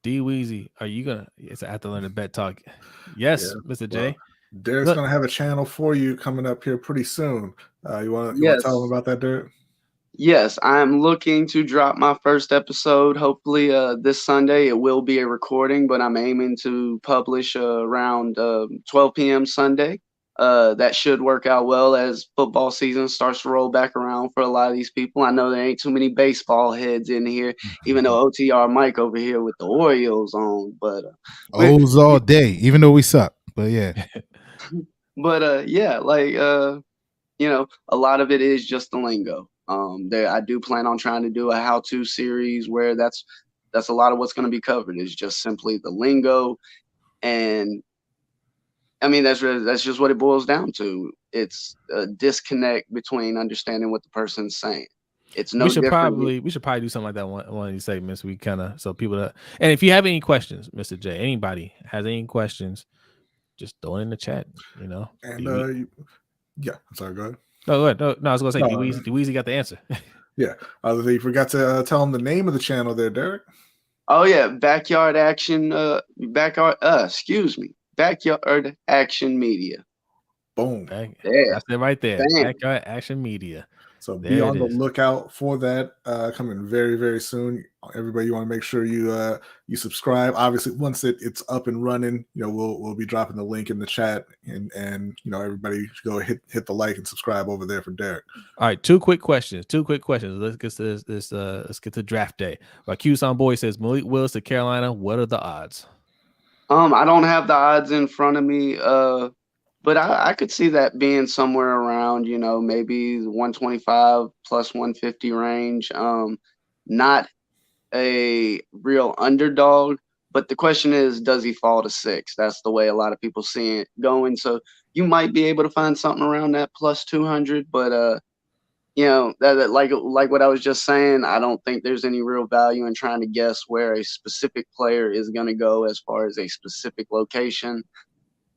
D Weezy, are you gonna? It's I have to learn the bet talk. Yes, Mr. J. Derek's going to have a channel for you coming up here pretty soon. You want to tell them about that, Derek? Yes, I'm looking to drop my first episode, hopefully this Sunday. It will be a recording, but I'm aiming to publish around 12 p.m. Sunday. That should work out well as football season starts to roll back around for a lot of these people. I know there ain't too many baseball heads in here, even though OTR Mike over here with the Orioles on. But O's all day, even though we suck. But yeah. But a lot of it is just the lingo. I do plan on trying to do a how-to series where that's a lot of what's going to be covered is just simply the lingo, and I mean that's just what it boils down to. It's a disconnect between understanding what the person's saying. It's no. We should probably do something like that one of these segments. We kind of so people that, and if you have any questions, Mr. J, anybody has any questions, just throw it in the chat. And I'm sorry, go ahead. No, go ahead. No, I was gonna say Weezy got the answer. Yeah. You forgot to tell him the name of the channel there, Derek. Oh yeah, Backyard Action Media. Boom. That's it right there. Bam. Backyard Action Media. So be There on it the is. lookout for that coming very, very soon. Everybody, you want to make sure you subscribe. Obviously, once it's up and running, we'll be dropping the link in the chat, and everybody should go hit the like and subscribe over there for Derek. All right, two quick questions. Let's get to this. Let's get to draft day. Q-Son Boy says Malik Willis to Carolina. What are the odds? I don't have the odds in front of me, but I could see that being somewhere around, maybe 125 plus 150 range. Not a real underdog, but the question is, does he fall to 6? That's the way a lot of people see it going. So you might be able to find something around that plus 200, but that like what I was just saying, I don't think there's any real value in trying to guess where a specific player is going to go as far as a specific location.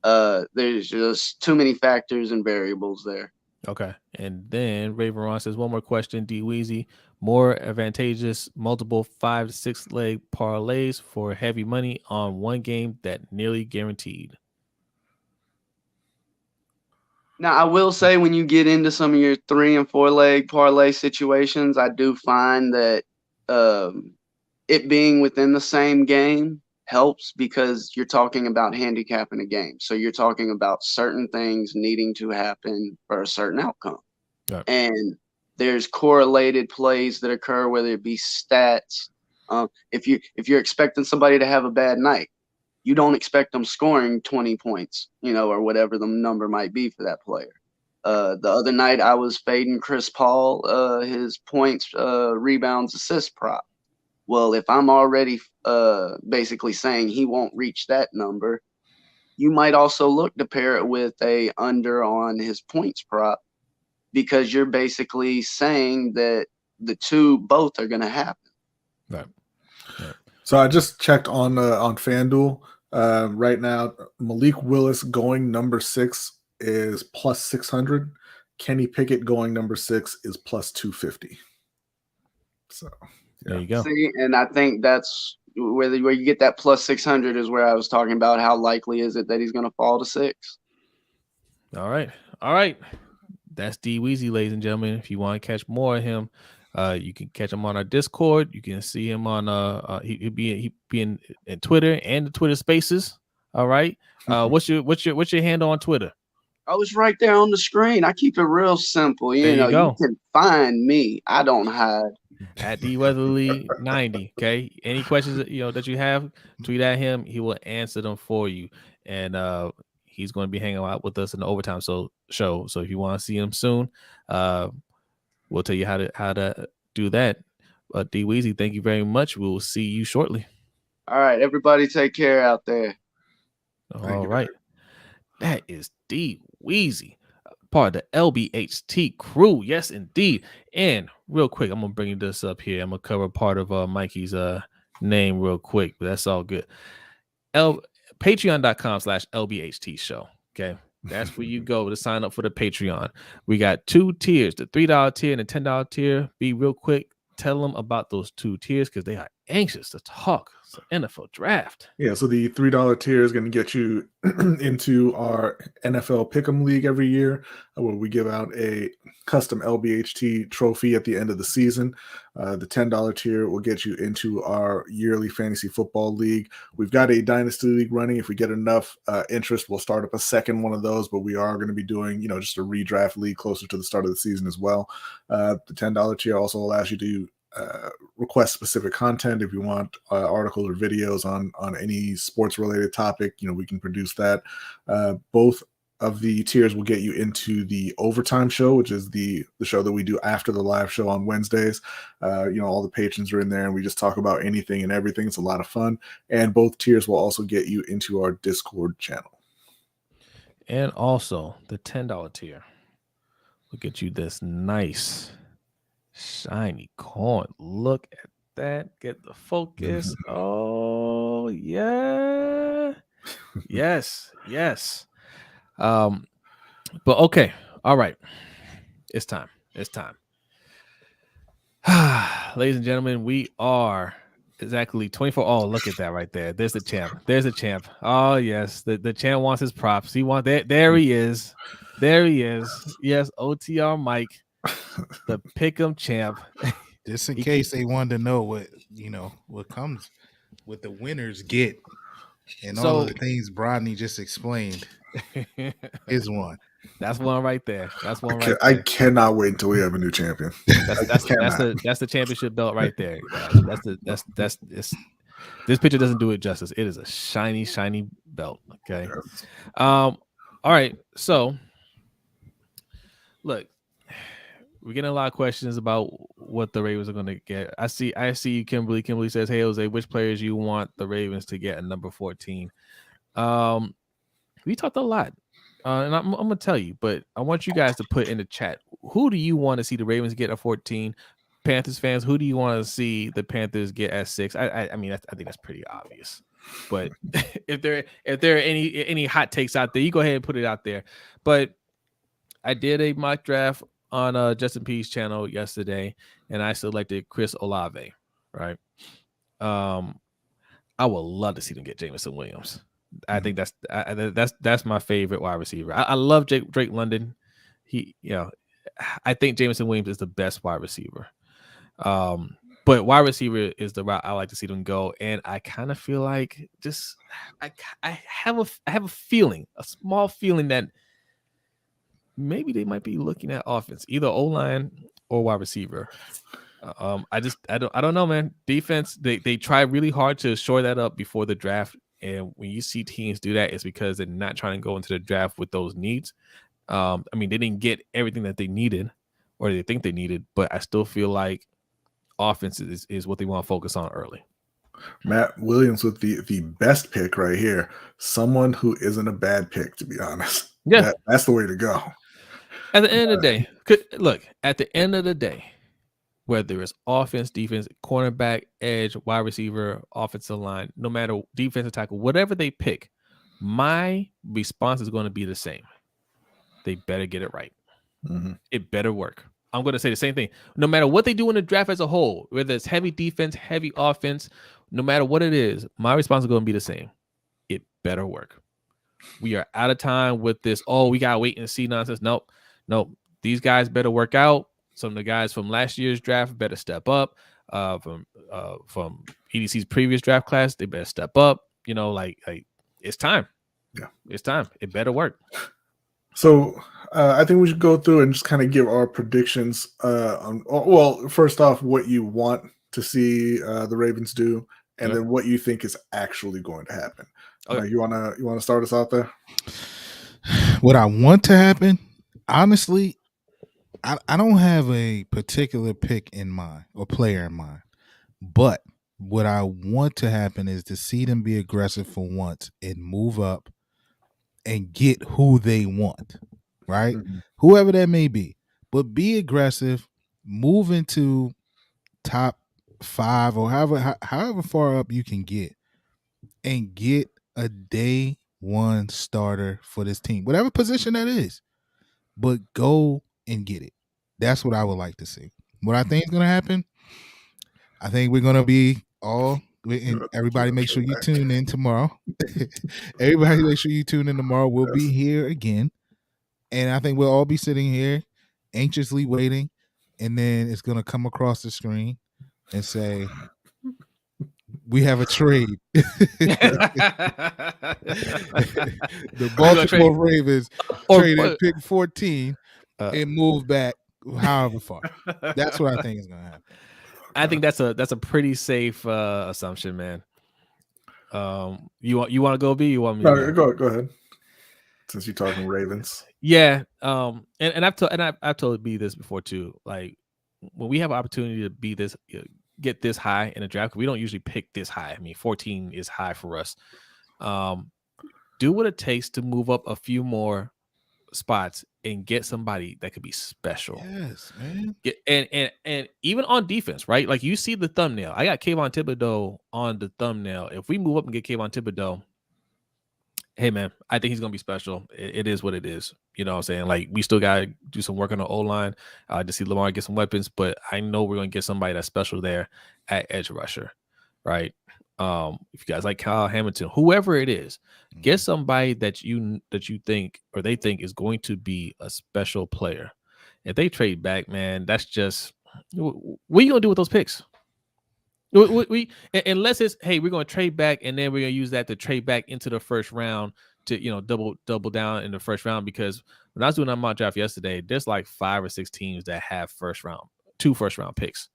There's just too many factors and variables there. Okay. And then Raven Ron says one more question. D Weezy, more advantageous multiple 5 to 6 leg parlays for heavy money on one game that nearly guaranteed. Now, I will say when you get into some of your 3 and 4 leg parlay situations, I do find that it being within the same game helps because you're talking about handicapping a game. So you're talking about certain things needing to happen for a certain outcome. Right. And there's correlated plays that occur, whether it be stats. If you're expecting somebody to have a bad night, you don't expect them scoring 20 points, or whatever the number might be for that player. The other night I was fading Chris Paul, his points, rebounds, assist prop. Well, if I'm already basically saying he won't reach that number, you might also look to pair it with a under on his points prop because you're basically saying that the two both are going to happen. Right. So I just checked on FanDuel. Right now, Malik Willis going number 6 is plus 600. Kenny Pickett going number 6 is plus 250. So there you go. See, and I think that's where you get that plus 600 is where I was talking about how likely is it that he's going to fall to 6. All right. That's D Weezy, ladies and gentlemen. If you want to catch more of him, you can catch him on our Discord. You can see him on he'll be in Twitter and the Twitter Spaces. All right. What's your handle on Twitter? I was right there on the screen. I keep it real simple. You can find me. I don't hide. At DWeatherly90. Okay. Any questions that you have, tweet at him. He will answer them for you. And he's going to be hanging out with us in the overtime show. So if you want to see him soon, we'll tell you how to do that. D Weezy, thank you very much. We will see you shortly. All right, everybody, take care out there. All right, that is D Weezy, part of the LBHT crew. Yes, indeed. And real quick, I'm gonna bring this up here. I'm gonna cover part of Mikey's name real quick, but that's all good. Patreon.com/LBHT Show. Okay. That's where you go to sign up for the Patreon. We got 2 tiers, the $3 tier and the $10 tier. Be real quick. Tell them about those 2 tiers because they are anxious to talk. It's an NFL draft. Yeah, so the $3 tier is going to get you into our NFL Pick'em League every year, where we give out a custom LBHT trophy at the end of the season. The $10 tier will get you into our yearly fantasy football league. We've got a dynasty league running. If we get enough interest, we'll start up a second one of those, but we are going to be doing, just a redraft league closer to the start of the season as well. The $10 tier also allows you to request specific content. If you want articles or videos on any sports related topic, we can produce that. Both of the tiers will get you into the overtime show, which is the show that we do after the live show on Wednesdays. All the patrons are in there and we just talk about anything and everything. It's a lot of fun. And both tiers will also get you into our Discord channel. And also the $10 tier will get you this nice shiny coin. Look at that. Get the focus. Oh yeah. Yes. But okay. All right. It's time. Ladies and gentlemen, we are exactly 24. Oh, look at that right there. There's the champ. Oh yes. The champ wants his props. There he is. Yes, OTR Mike. the Pick'em champ. Just in case they wanted to know what comes, what the winners get, and all of the things Brodny just explained is one. That's one right there. That's one right there. I cannot wait until we have a new champion. That's the championship belt right there, guys. That's this picture doesn't do it justice. It is a shiny belt. Okay. Yes. All right. So look, we're getting a lot of questions about what the Ravens are going to get. I see you, Kimberly. Kimberly says, "Hey Jose, which players you want the Ravens to get at number 14?" We talked a lot. And I'm going to tell you, but I want you guys to put in the chat, who do you want to see the Ravens get at 14? Panthers fans, who do you want to see the Panthers get at 6? I mean, I think that's pretty obvious. But if there are any hot takes out there, you go ahead and put it out there. But I did a mock draft on Justin P's channel yesterday, and I selected Chris Olave, right? I would love to see them get Jameson Williams. I think that's my favorite wide receiver. I love Drake London. I think Jameson Williams is the best wide receiver. But wide receiver is the route I like to see them go. And I kind of feel like I have a feeling, a small feeling that maybe they might be looking at offense, either O-line or wide receiver. I don't know, man. Defense, they try really hard to shore that up before the draft. And when you see teams do that, it's because they're not trying to go into the draft with those needs. I mean, they didn't get everything that they needed or they think they needed, but I still feel like offense is what they want to focus on early. Matt Williams with the best pick right here. Someone who isn't a bad pick, to be honest. Yeah. That's the way to go. At the end of the day, at the end of the day, whether it's offense, defense, cornerback, edge, wide receiver, offensive line, no matter defensive tackle, whatever they pick, my response is going to be the same. They better get it right. Mm-hmm. It better work. I'm going to say the same thing. No matter what they do in the draft as a whole, whether it's heavy defense, heavy offense, no matter what it is, my response is going to be the same. It better work. We are out of time with this. Oh, we got to wait and see nonsense. Nope. These guys better work out. Some of the guys from last year's draft better step up. From EDC's previous draft class, they better step up. Like it's time. Yeah, it's time. It better work. So I think we should go through and just kind of give our predictions. First off, what you want to see the Ravens do, and then what you think is actually going to happen. Okay. You wanna start us out there? What I want to happen, honestly, I don't have a particular pick in mind or player in mind, but what I want to happen is to see them be aggressive for once and move up and get who they want, right? Mm-hmm. Whoever that may be, but be aggressive, move into top 5 or however far up you can get, and get a day one starter for this team, whatever position that is, but go and get it. That's what I would like to see. What I think is going to happen, I think we're going to be and everybody make sure you tune in tomorrow. Everybody make sure you tune in tomorrow. We'll be here again. And I think we'll all be sitting here anxiously waiting. And then it's going to come across the screen and say, we have a trade. The Baltimore Ravens traded pick 14 and moved back however far. That's what I think is going to happen. I think that's a pretty safe assumption, man. You want to go B? You want me? No, go ahead. Since you're talking Ravens, yeah. And I've told B this before too. Like when we have an opportunity to be this, get this high in a draft, we don't usually pick this high. I mean, 14 is high for us. Do what it takes to move up a few more spots and get somebody that could be special. Yes, man. And even on defense, right? Like you see the thumbnail. I got Kayvon Thibodeau on the thumbnail. If we move up and get Kayvon Thibodeau, hey man, I think he's gonna be special. It is what it is. You know what I'm saying? Like we still gotta do some work on the O-line to see Lamar get some weapons, but I know we're gonna get somebody that's special there at edge rusher, right? If you guys like Kyle Hamilton, whoever it is, get somebody that you think or they think is going to be a special player If they trade back, man, that's just what are you gonna do with those picks? We unless it's hey, we're gonna trade back and then we're gonna use that to trade back into the first round to double down in the first round, because when I was doing that mock draft yesterday, there's like 5 or 6 teams that have two first round picks,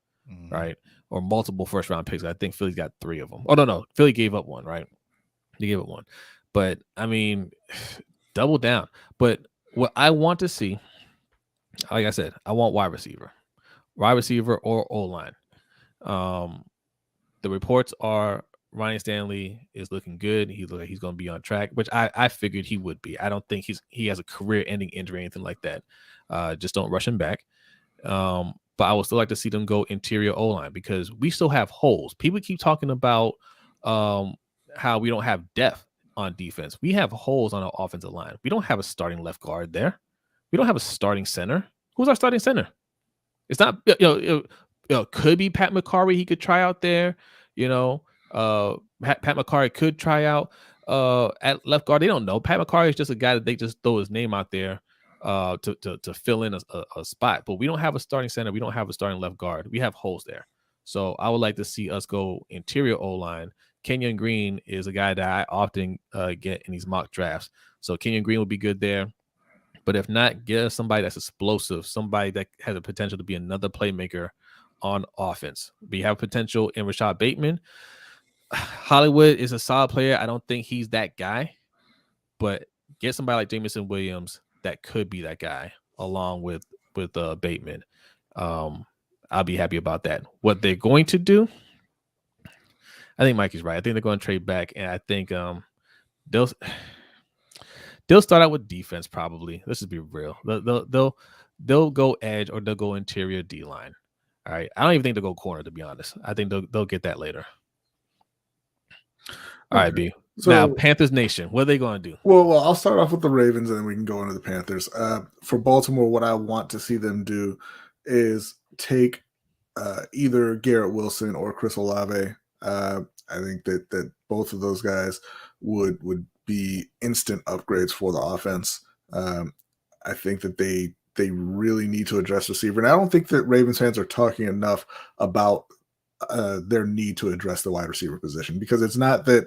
right? Or multiple first round picks. I think Philly's got 3 of them. Oh no, Philly gave up one, right? They gave up one. But I mean, double down. But what I want to see, like I said, I want wide receiver or O-line. The reports are Ryan Stanley is looking good. He's going to be on track, which I figured he would be. I don't think he has a career-ending injury or anything like that. Just don't rush him back. But I would still like to see them go interior O-line, because we still have holes. People keep talking about how we don't have depth on defense. We have holes on our offensive line. We don't have a starting left guard there. We don't have a starting center. Who's our starting center? It's not, could be Pat McCarry. He could try out there. Pat McCarry could try out at left guard. They don't know. Pat McCarry is just a guy that they just throw his name out there to fill in a spot. But we don't have a starting center. We don't have a starting left guard. We have holes there. So I would like to see us go interior O-line. Kenyon Green is a guy that I often get in these mock drafts. So Kenyon Green would be good there. But if not, get us somebody that's explosive, somebody that has a potential to be another playmaker on offense. We have potential in Rashad Bateman. Hollywood is a solid player. I don't think he's that guy. But get somebody like Jameson Williams that could be that guy along with Bateman. I'll be happy about that. What they're going to do, I think Mikey's right. I think they're going to trade back, and I think they'll start out with defense probably. Let's just be real. They'll go edge or they'll go interior D line. All right. I don't even think they'll go corner, to be honest. I think they'll get that later. All right, B. So, now Panthers Nation, what are they going to do? Well, I'll start off with the Ravens and then we can go into the Panthers. For Baltimore, what I want to see them do is take either Garrett Wilson or Chris Olave. I think that both of those guys would be instant upgrades for the offense. I think that they really need to address receiver. And I don't think that Ravens fans are talking enough about their need to address the wide receiver position, because it's not that,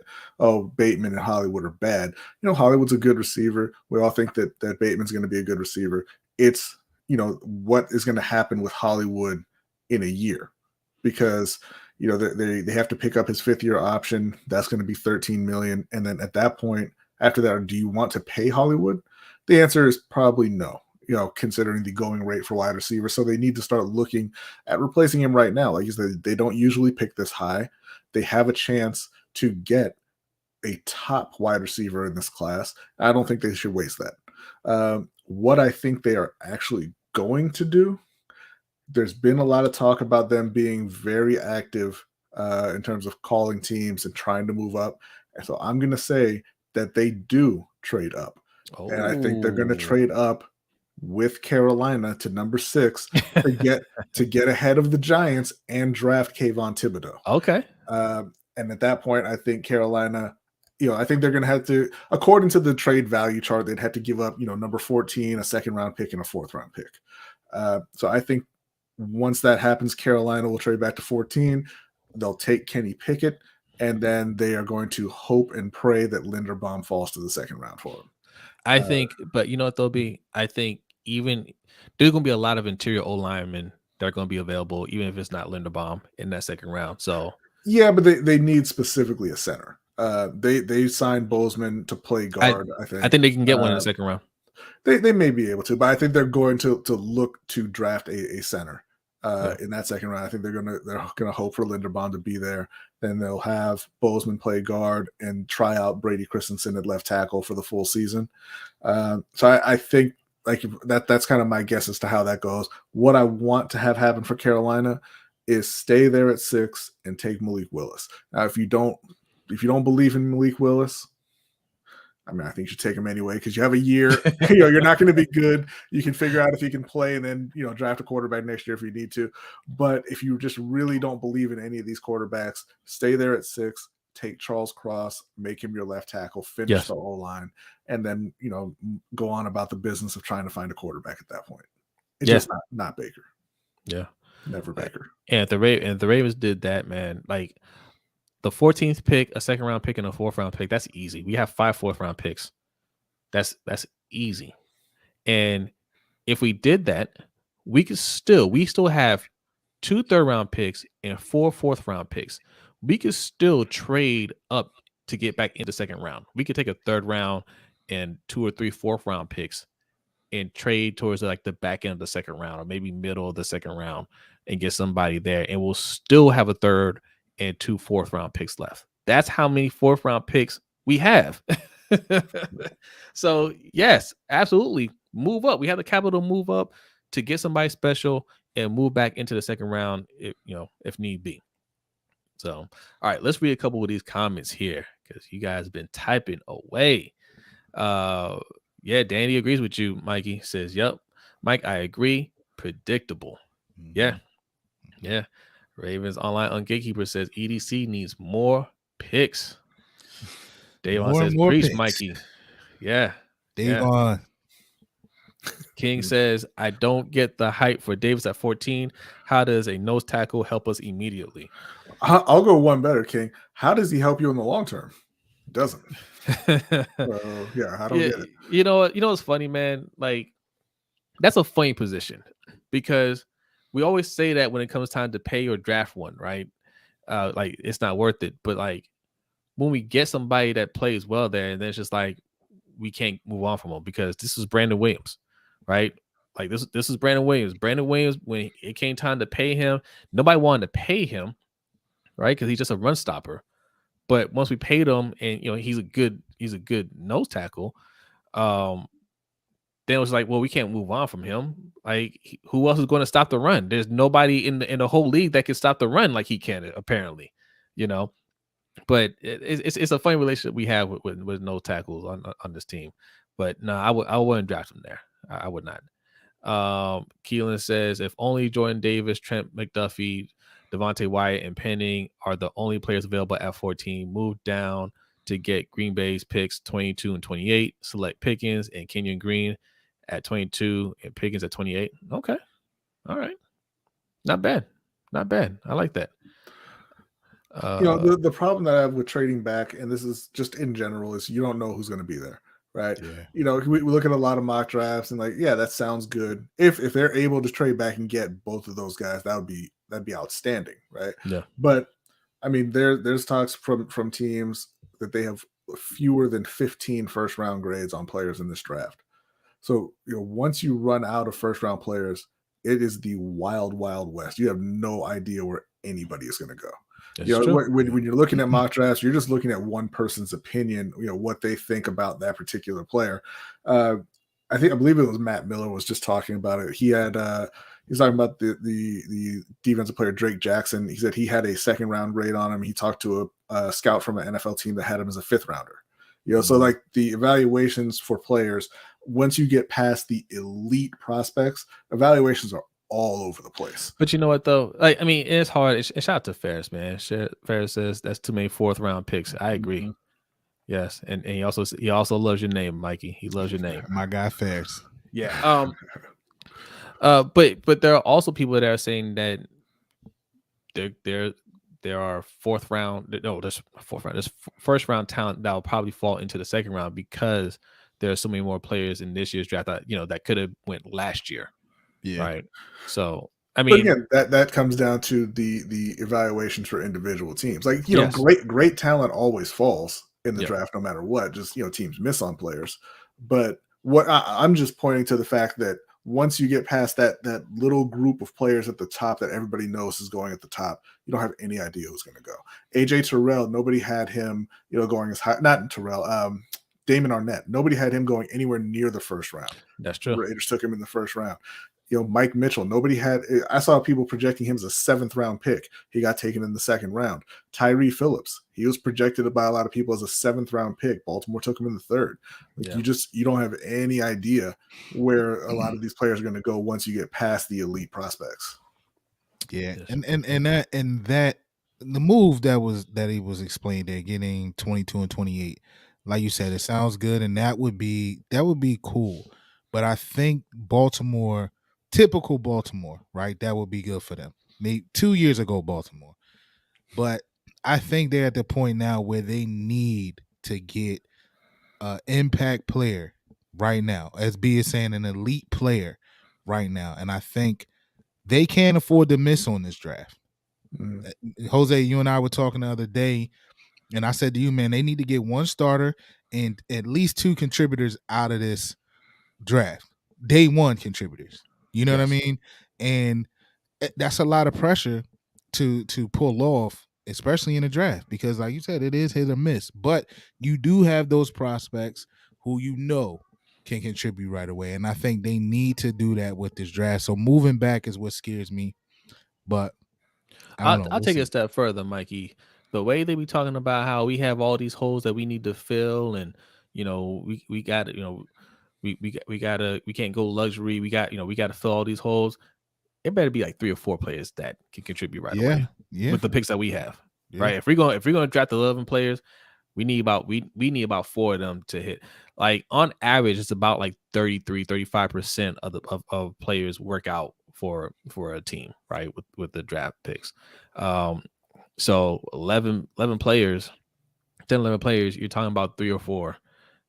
Bateman and Hollywood are bad. Hollywood's a good receiver. We all think that Bateman's going to be a good receiver. It's, what is going to happen with Hollywood in a year, because they have to pick up his 5th-year option. That's going to be $13 million. And then at that point, after that, do you want to pay Hollywood? The answer is probably no, considering the going rate for wide receivers. So they need to start looking at replacing him right now. Like you said, they don't usually pick this high. They have a chance to get a top wide receiver in this class. I don't think they should waste that. What I think they are actually going to do, there's been a lot of talk about them being very active in terms of calling teams and trying to move up. And so I'm going to say that they do trade up. Oh. And I think they're going to trade up with Carolina to number 6 to get ahead of the Giants and draft Kayvon Thibodeau. Okay. And at that point, I think Carolina, I think they're going to have to, according to the trade value chart, they'd have to give up, number 14, a 2nd-round pick, and a 4th-round pick. So I think once that happens, Carolina will trade back to 14. They'll take Kenny Pickett, and then they are going to hope and pray that Linderbaum falls to the 2nd round for them. I think, but you know what, there'll be, I think even there's going to be a lot of interior O linemen that are going to be available, even if it's not Linderbaum in that 2nd round. So yeah, but they need specifically a center. They signed Bozeman to play guard. I think they can get one in the 2nd round. They may be able to, but I think they're going to look to draft a center in that 2nd round. I think they're gonna hope for Linderbaum to be there. Then they'll have Bozeman play guard and try out Brady Christensen at left tackle for the full season. So I think like that's kind of my guess as to how that goes. What I want to have happen for Carolina is stay there at 6 and take Malik Willis. Now, if you don't believe in Malik Willis, I mean, I think you should take him anyway because you have a year. You're not going to be good. You can figure out if he can play and then, draft a quarterback next year if you need to. But if you just really don't believe in any of these quarterbacks, stay there at 6, take Charles Cross, make him your left tackle, finish the O-line, and then, go on about the business of trying to find a quarterback at that point. It's just not Baker. Yeah, never Baker. And the Ravens did that, man. Like the 14th pick, a second round pick, and a 4th round pick. That's easy. We have 5 4th round picks. That's easy. And if we did that, we still have 2 3rd round picks and 4 4th round picks. We could still trade up to get back into 2nd round. We could take a 3rd round and 2 or 3 4th round picks and trade towards like the back end of the 2nd round or maybe middle of the 2nd round and get somebody there. And we'll still have a 3rd and 2 4th round picks left. That's how many 4th round picks we have. So yes, absolutely. Move up. We have the capital to move up to get somebody special and move back into the 2nd round if need be. So, all right, let's read a couple of these comments here because you guys have been typing away. Yeah, Danny agrees with you. Mikey says, yep. Mike, I agree. Predictable. Yeah. Ravens Online on Gatekeeper says EDC needs more picks. Davon says, preach, picks. Mikey. Yeah. Davon. King says, I don't get the hype for Davis at 14. How does a nose tackle help us immediately? I'll go one better, King. How does he help you in the long term? It doesn't. So, yeah, I don't get it. You know what's funny, man? Like, that's a funny position because we always say that when it comes time to pay or draft one, right? Like, it's not worth it. But, like, when we get somebody that plays well there, and then it's just like, we can't move on from him because this is Brandon Williams, right? Like, this is Brandon Williams. Brandon Williams, when it came time to pay him, nobody wanted to pay him, right? Because he's just a run stopper. But once we paid him, and he's a good nose tackle, then it was like, well, we can't move on from him. Like, who else is going to stop the run? There's nobody in the whole league that can stop the run like he can, apparently. But it's a funny relationship we have with nose tackles on this team. But no, I wouldn't draft him there. I would not. Keelan says, if only Jordan Davis, Trent McDuffie, Devontae Wyatt, and Penning are the only players available at 14, move down to get Green Bay's picks 22 and 28, select Pickens and Kenyon Green at 22 and Pickens at 28. Okay. All right. Not bad. I like that. The problem that I have with trading back, and this is just in general, is you don't know who's going to be there, right? Yeah. We look at a lot of mock drafts and like, yeah, that sounds good. If they're able to trade back and get both of those guys, that'd be outstanding, right? Yeah. But I mean, there's talks from teams that they have fewer than 15 first round grades on players in this draft. So once you run out of first round players, it is the wild west. You have no idea where anybody is going to go. When you're looking at mock drafts, you're just looking at one person's opinion, what they think about that particular player. I believe it was Matt Miller was just talking about it. He was talking about the defensive player Drake Jackson. He said he had a 2nd round grade on him. He talked to a scout from an NFL team that had him as a 5th rounder. So like the evaluations for players, once you get past the elite prospects, evaluations are all over the place. But you know what though? Like, I mean, it's hard. Shout out to Ferris, man. Ferris says that's too many 4th round picks. I agree. Mm-hmm. Yes, and he also loves your name, Mikey. He loves your name, my guy Ferris. Yeah. But there are also people that are saying that there are 4th round. No, there's 4th round. There's 1st round talent that will probably fall into the 2nd round because there are so many more players in this year's draft that could have went last year. Yeah. Right. So I mean, but again, that comes down to the evaluations for individual teams. Like yes. great talent always falls in the draft, no matter what. Just teams miss on players. But what I'm just pointing to the fact that once you get past that little group of players at the top that everybody knows is going at the top, you don't have any idea who's going to go. AJ Terrell, nobody had him, going as high. Not Terrell. Damon Arnett, nobody had him going anywhere near the 1st round. That's true. The Raiders took him in the 1st round. Mike Mitchell, I saw people projecting him as a 7th round pick. He got taken in the 2nd round. Tyree Phillips, he was projected by a lot of people as a 7th round pick. Baltimore took him in the 3rd. You don't have any idea where a lot of these players are going to go once you get past the elite prospects. Yeah. And that the move that he was explained there, getting 22 and 28, like you said, it sounds good. And that would be cool. But I think Baltimore typical Baltimore, right? That would be good for them. Maybe 2 years ago, Baltimore. But I think they're at the point now where they need to get an impact player right now, as B is saying, an elite player right now. And I think they can't afford to miss on this draft. Jose, you and I were talking the other day, and I said to you, man, they need to get one starter and at least 2 contributors out of this draft. Day one contributors. You know what I mean? And that's a lot of pressure to pull off, especially in a draft, because like you said, it is hit or miss. But you do have those prospects who you know can contribute right away. And I think they need to do that with this draft. So moving back is what scares me. But I don't know. I'll take it a step further, Mikey. The way they be talking about how we have all these holes that we need to fill, and we got we can't go luxury. We got to fill all these holes. It better be like 3 or 4 players that can contribute right away with the picks that we have. Right? If we're going to draft 11 players, we need about 4 of them to hit. Like on average, it's about like 35% of players work out for a team, right? With the draft picks. So 11 players, 11 players, you're talking about 3 or 4,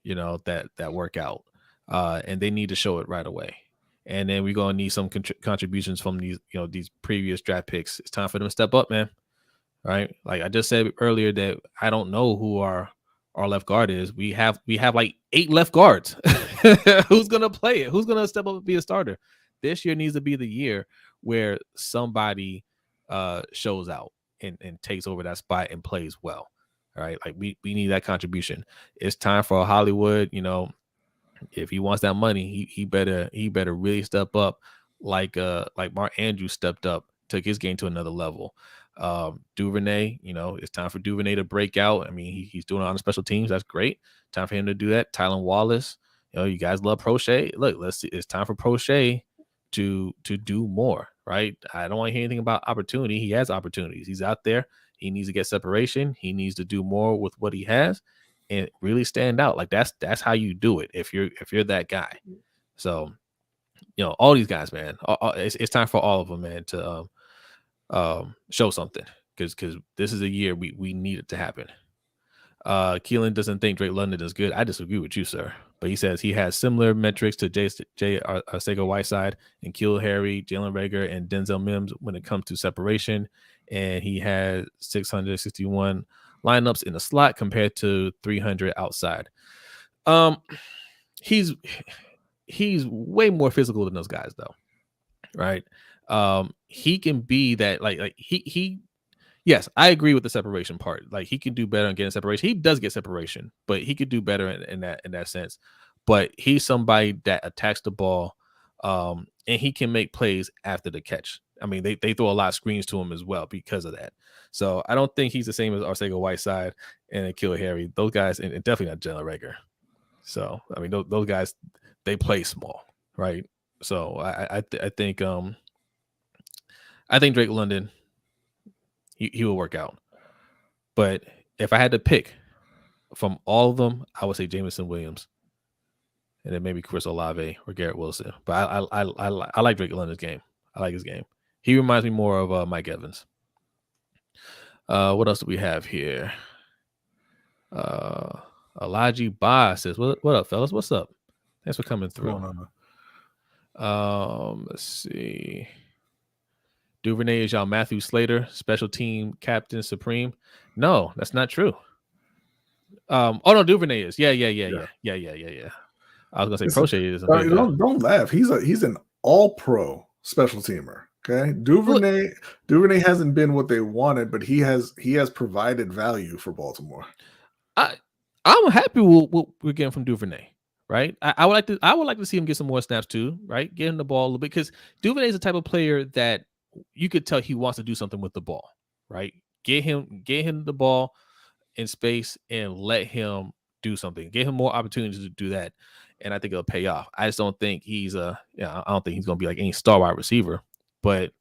that work out. And they need to show it right away. And then we're going to need some contributions from these previous draft picks. It's time for them to step up, man. Right? Like I just said earlier that I don't know who our left guard is. We have like 8 left guards. Who's going to play it? Who's going to step up and be a starter? This year needs to be the year where somebody shows out and takes over that spot and plays well. All right? Like we need that contribution. It's time for Hollywood, if he wants that money, he better really step up like Mark Andrews stepped up, took his game to another level. Duvernay, it's time for Duvernay to break out. I mean, he's doing it on the special teams. That's great. Time for him to do that. Tylan Wallace, you guys love Prochet. Look, let's see. It's time for Prochet to do more, right? I don't want to hear anything about opportunity. He has opportunities. He's out there. He needs to get separation. He needs to do more with what he has and really stand out. Like that's how you do it if you're that guy. So, all these guys, man, it's time for all of them, man, to show something because this is a year we need it to happen. Keelan doesn't think Drake London is good. I disagree with you, sir. But he says he has similar metrics to Jay Arcega-Whiteside and N'Keal Harry, Jalen Reagor, and Denzel Mims when it comes to separation. And he had 661 lineups in the slot compared to 300 outside. He's way more physical than those guys, though, right? He can be that like he. Yes, I agree with the separation part. Like he can do better on getting separation. He does get separation, but he could do better in that sense. But he's somebody that attacks the ball, and he can make plays after the catch. I mean, they throw a lot of screens to him as well because of that. So I don't think he's the same as Arcega-Whiteside and N'Keal Harry. Those guys, and definitely not Jalen Reagor. So I mean, those guys, they play small, right? So I think Drake London. He will work out. But if I had to pick from all of them, I would say Jameson Williams. And then maybe Chris Olave or Garrett Wilson. But I like Drake London's game. I like his game. He reminds me more of Mike Evans. What else do we have here? Elijah Ba says, what up, fellas? What's up? Thanks for coming through. Let's see. Duvernay is y'all Matthew Slater, special team captain supreme. No, that's not true. Oh no, Duvernay is. Yeah. I was gonna say Prochet is. Don't laugh. He's an all-pro special temer. Okay, Duvernay hasn't been what they wanted, but he has provided value for Baltimore. I'm happy with what we're getting from Duvernay. Right, I would like to see him get some more snaps too. Right, get him the ball a little bit because Duvernay is the type of player that you could tell he wants to do something with the ball, right? Get him the ball in space and let him do something. Get him more opportunities to do that, and I think it'll pay off. I just don't think he's I don't think he's going to be like any star wide receiver, but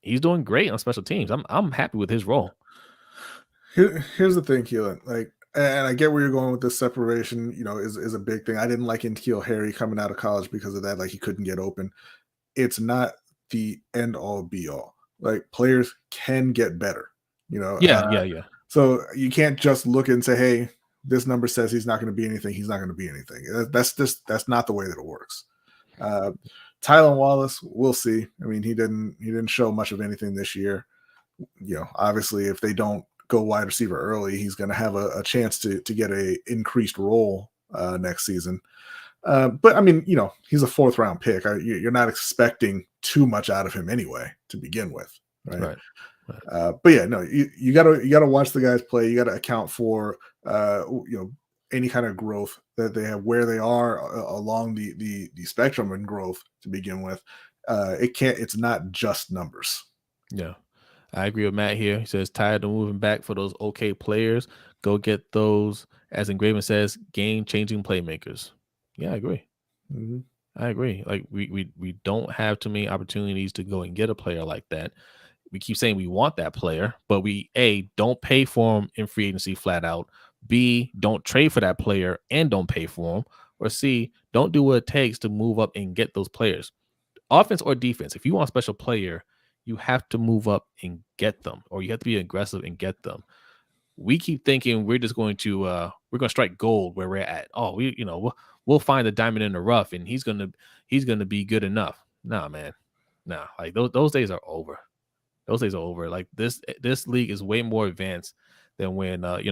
he's doing great on special teams. I'm happy with his role. Here's the thing, Keelan. Like, and I get where you're going with this separation. Is a big thing. I didn't like N'Keal Harry coming out of college because of that. Like he couldn't get open. it's not the end all be all. Like players can get better, Yeah. So you can't just look and say, hey, this number says he's not going to be anything. He's not going to be anything. That's not the way that it works. Tylan Wallace, we'll see. I mean, he didn't show much of anything this year. Obviously, if they don't go wide receiver early, he's going to have a chance to get a increased role next season. But I mean, he's a 4th round pick. You're not expecting too much out of him anyway to begin with, right? But yeah, no, you gotta watch the guys play. You gotta account for any kind of growth that they have, where they are along the spectrum in growth to begin with. It's not just numbers. Yeah, I agree with Matt here. He says tired of moving back for those okay players. Go get those, as Engraven says, game-changing playmakers. Yeah, I agree. Mm-hmm. I agree. Like we don't have too many opportunities to go and get a player like that. We keep saying we want that player, but we don't pay for him in free agency flat out. B, don't trade for that player and don't pay for him. Or C, don't do what it takes to move up and get those players. Offense or defense, if you want a special player, you have to move up and get them, or you have to be aggressive and get them. We keep thinking we're just going to strike gold where we're at. Oh, we'll find a diamond in the rough and he's gonna be good enough. Nah, man. Nah, like those days are over. Those days are over. Like this league is way more advanced than when those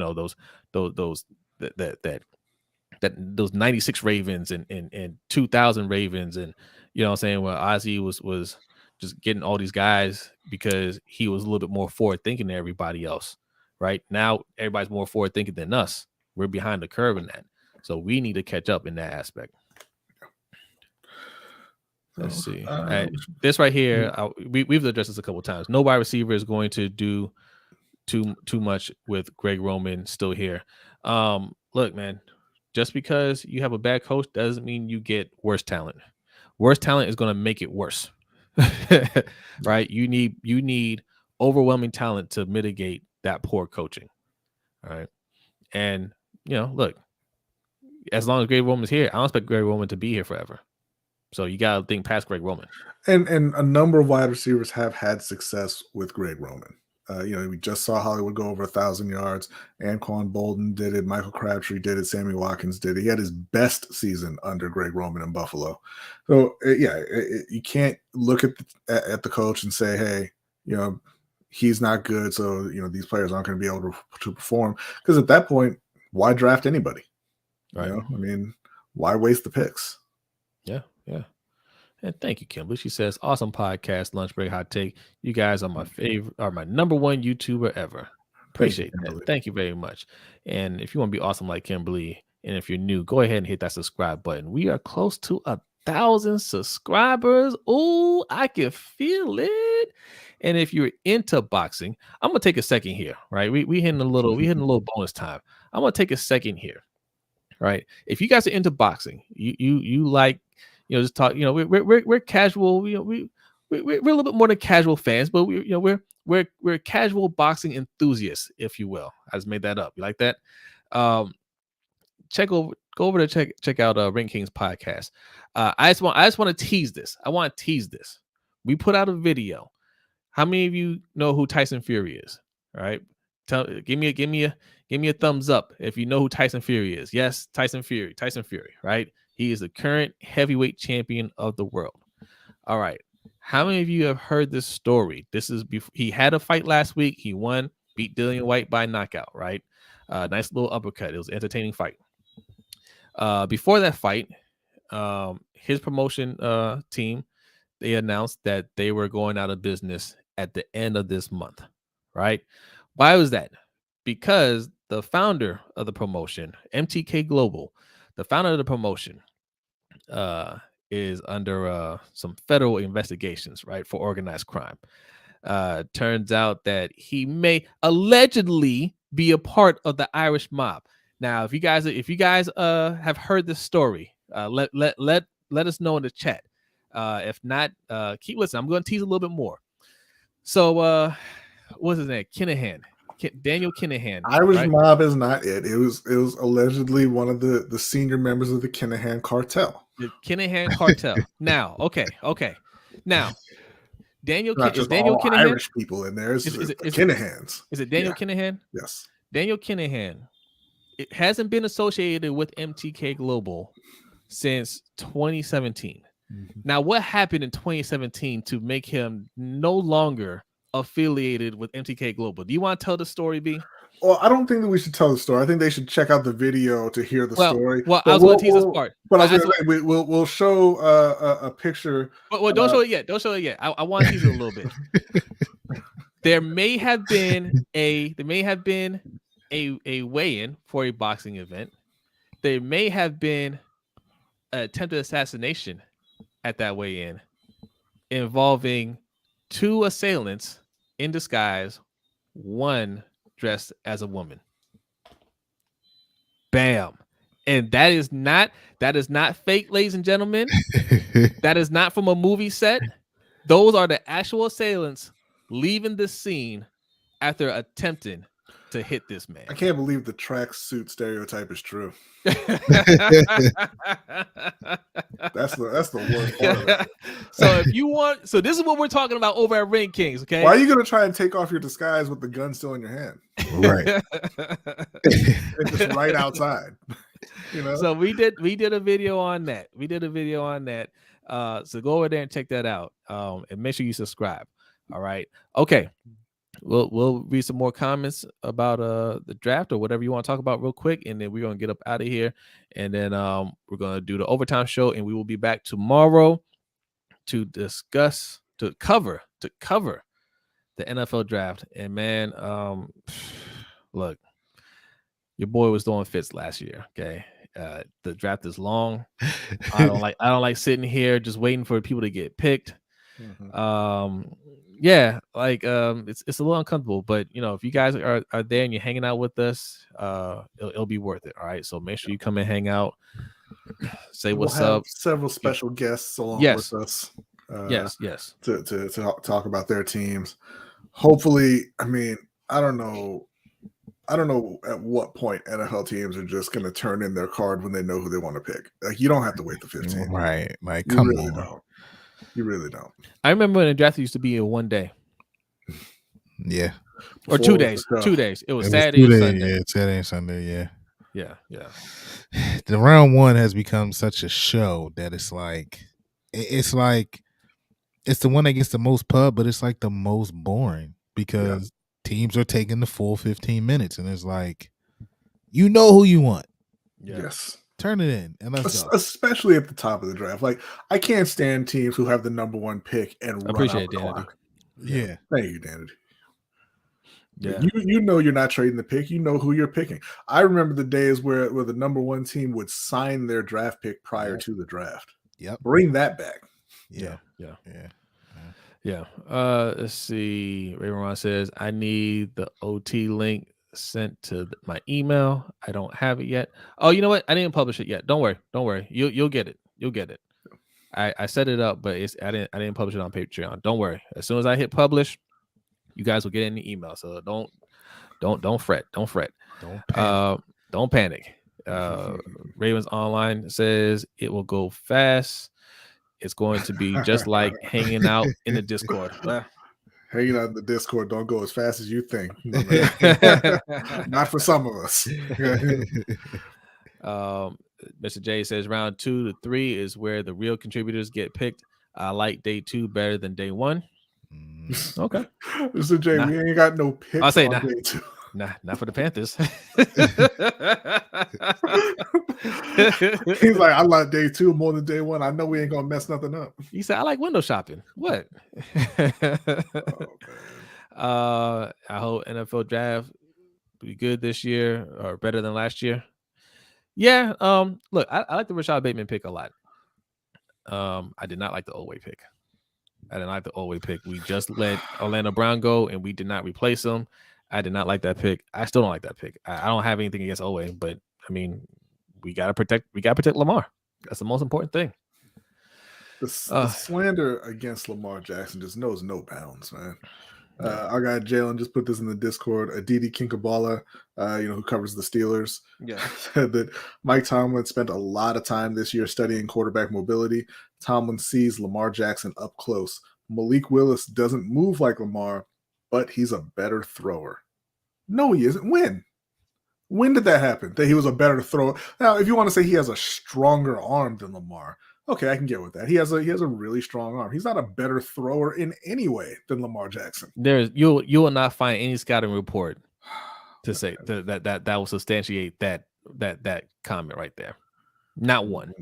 96 Ravens and 2000 Ravens, and you know what I'm saying, where Ozzie was just getting all these guys because he was a little bit more forward thinking than everybody else. Right now, everybody's more forward thinking than us. We're behind the curve in that, so we need to catch up in that aspect. Let's see. This right here, we've addressed this a couple of times. No wide receiver is going to do too much with Greg Roman still here. Look, man, just because you have a bad coach doesn't mean you get worse talent. Worse talent is going to make it worse, right? You need overwhelming talent to mitigate that poor coaching. All right, and look, as long as Greg Roman's here, I don't expect Greg Roman to be here forever. So you got to think past Greg Roman. And a number of wide receivers have had success with Greg Roman. We just saw Hollywood go over 1,000 yards. Anquan Bolden did it. Michael Crabtree did it. Sammy Watkins did it. He had his best season under Greg Roman in Buffalo. So, you can't look at the coach and say, hey, he's not good, so, these players aren't going to be able to perform. Because at that point, why draft anybody? Right. I mean, why waste the picks? Yeah. And thank you, Kimberly. She says, awesome podcast, Lunch Break Hot Take. You guys are my favorite, are my number one YouTuber ever. Appreciate that. Thank you very much. And if you want to be awesome like Kimberly, and if you're new, go ahead and hit that subscribe button. We are close to 1,000 subscribers. Oh, I can feel it. And if you're into boxing, I'm gonna take a second here, right? We hitting a little bonus time. I'm gonna take a second here. Right. If you guys are into boxing, you like, just talk, we're casual. We're a little bit more than casual fans, but we're casual boxing enthusiasts, if you will. I just made that up. You like that? Go over to check out Ring Kings podcast. I just want to tease this. I want to tease this. We put out a video. How many of you know who Tyson Fury is? All right. Give me a thumbs up if you know who Tyson Fury is. Yes, Tyson Fury, right? He is the current heavyweight champion of the world. All right. How many of you have heard this story? This is before he had a fight last week. He won, beat Dillian White by knockout, right? Nice little uppercut. It was an entertaining fight. Before that fight, his promotion team, they announced that they were going out of business at the end of this month, right? Why was that? Because the founder of the promotion, MTK Global, the founder of the promotion, is under some federal investigations, right, for organized crime. Turns out that he may allegedly be a part of the Irish mob. Now, if you guys have heard this story, let us know in the chat. If not, keep listening. I'm going to tease a little bit more. So, what's his name? Daniel Kinahan. Irish mob is not it. It was allegedly one of the senior members of the Kinahan cartel. The Kinahan cartel. Now, okay. Now, Daniel Not just Daniel all Kinahan. Irish people in there. It's Is it Kinahans. Is it Daniel Kinahan? Yes. Daniel Kinahan. It hasn't been associated with MTK Global since 2017. Mhm. Now, what happened in 2017 to make him no longer affiliated with MTK Global? Do you want to tell the story, B? Well, I don't think that we should tell the story. I think they should check out the video to hear the story. Well, I was going to tease this part. But I was going to say we'll show a picture. Well, don't show it yet. Don't show it yet. I want to tease it a little bit. There may have been a weigh-in for a boxing event. There may have been an attempted assassination at that weigh-in involving 2 assailants in disguise, one dressed as a woman. Bam. And that is not fake, ladies and gentlemen. That is not from a movie set. Those are the actual assailants leaving the scene after attempting to hit this man. I can't believe the tracksuit stereotype is true. That's the worst part of it. So if you want, so this is what we're talking about over at Ring Kings, okay? Why are you gonna try and take off your disguise with the gun still in your hand? Right. It's just right outside. You know. So we did a video on that. So go over there and check that out. And make sure you subscribe. All right. Okay. We'll read some more comments about the draft or whatever you want to talk about real quick, and then we're gonna get up out of here, and then we're gonna do the overtime show, and we will be back tomorrow to cover the NFL draft. And man, look, your boy was throwing fits last year. Okay, the draft is long. I don't like sitting here just waiting for people to get picked. Mm-hmm. Yeah, like it's a little uncomfortable, but you know, if you guys are there and you're hanging out with us, it'll be worth it. All right, so make sure you come and hang out, say what's up. Several special guests along with us. Yes. To talk about their teams. Hopefully, I mean, I don't know at what point NFL teams are just going to turn in their card when they know who they want to pick. Like, you don't have to wait the 15. Right? Like, you come really on. don't. You really don't. I remember when the draft used to be in one day. Yeah. Or 2 days. 2 days. It was Saturday and Sunday. Yeah, Saturday and Sunday, Yeah. The round one has become such a show that it's like it's the one that gets the most pub, but it's like the most boring because teams are taking the full 15 minutes, and it's like, you know who you want. Yeah. Yes. Turn it in, and let's go. Especially at the top of the draft. Like, I can't stand teams who have the number 1 pick and run out the clock. Yeah. Thank you, Danity. Yeah. You know you're not trading the pick. You know who you're picking. I remember the days where the number 1 team would sign their draft pick prior to the draft. Yep. Bring that back. Yeah. Let's see. Raven Ron says, I need the OT link sent to my email. I don't have it yet. Oh, you know what? I didn't publish it yet. Don't worry. You'll get it. I set it up, but I didn't publish it on Patreon. Don't worry. As soon as I hit publish, you guys will get it in the email. So don't fret. Don't panic. Ravens Online says it will go fast. It's going to be just like hanging out in the Discord. Hanging out in the Discord don't go as fast as you think. Not for some of us. Mr. J says round 2 to 3 is where the real contributors get picked. I like day 2 better than day 1. Okay. Mr. J, we ain't got no picks. I'll say on nah. day 2. Nah, not for the Panthers. He's like, I like day 2 more than day 1. I know we ain't gonna mess nothing up. He said, I like window shopping. What? I hope NFL draft be good this year or better than last year. Yeah. Look, I like the Rashad Bateman pick a lot. I did not like the Olway pick. We just let Orlando Brown go, and we did not replace him. I did not like that pick. I still don't like that pick. I don't have anything against Olway, but I mean, we gotta protect Lamar. That's the most important thing. The slander against Lamar Jackson just knows no bounds, man. Our guy Jalen just put this in the Discord. Aditi Kinkabala, who covers the Steelers, said that Mike Tomlin spent a lot of time this year studying quarterback mobility. Tomlin sees Lamar Jackson up close. Malik Willis doesn't move like Lamar, but he's a better thrower. No, he isn't. When? When did that happen? That he was a better thrower? Now, if you want to say he has a stronger arm than Lamar, okay, I can get with that. He has a really strong arm. He's not a better thrower in any way than Lamar Jackson. You will not find any scouting report to say that will substantiate that comment right there. Not one.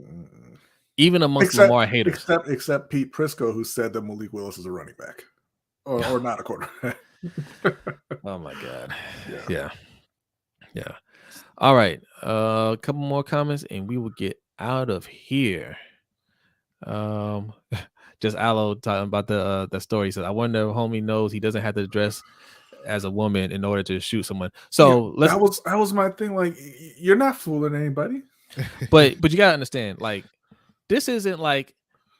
Even amongst Lamar haters. Except Pete Prisco, who said that Malik Willis is a running back. Or not a quarterback. Oh my God. Yeah. All right. A couple more comments and we will get out of here. Just Aloe talking about the story. He says, I wonder if homie knows he doesn't have to dress as a woman in order to shoot someone. So that was my thing. Like, you're not fooling anybody. But you gotta understand, like, this isn't like,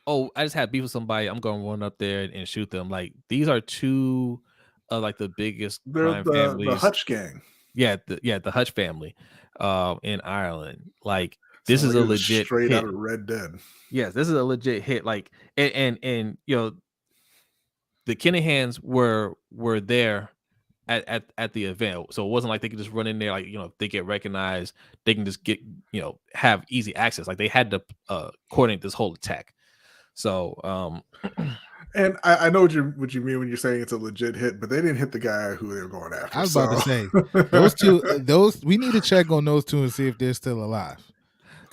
oh, I just had beef with somebody, I'm gonna run up there and shoot them. Like, these are two of like the biggest crime families. The Hutch gang. Yeah, the Hutch family in Ireland. Like, this is a legit straight hit. Out of Red Dead. Yes, this is a legit hit. Like, and you know, the Kinahans were there at the event, so it wasn't like they could just run in there. Like, you know, if they get recognized, they can just get, you know, have easy access. Like, they had to coordinate this whole attack. So and I know what you mean when you're saying it's a legit hit, but they didn't hit the guy who they were going after. I was about to say those we need to check on those two and see if they're still alive.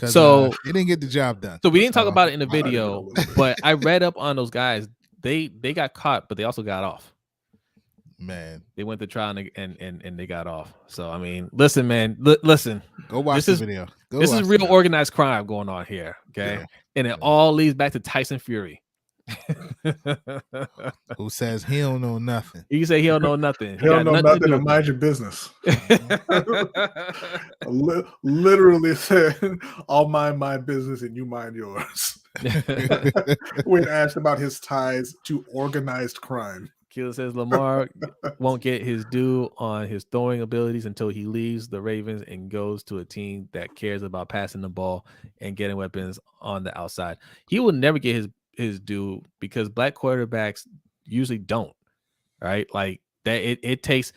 So they didn't get the job done. So we didn't talk about it in the video, but I read up on those guys. They got caught, but they also got off. Man, they went to trial and they got off. So I mean, listen, man, listen. Go watch the video. This is real organized crime going on here, okay? Yeah. And it all leads back to Tyson Fury. Who says he don't know nothing? You say he don't know nothing. He don't know nothing to mind your business. Literally said, I'll mind my business and you mind yours. When asked about his ties to organized crime. Killer says Lamar won't get his due on his throwing abilities until he leaves the Ravens and goes to a team that cares about passing the ball and getting weapons on the outside. He will never get his due because black quarterbacks usually don't, right? Like that it takes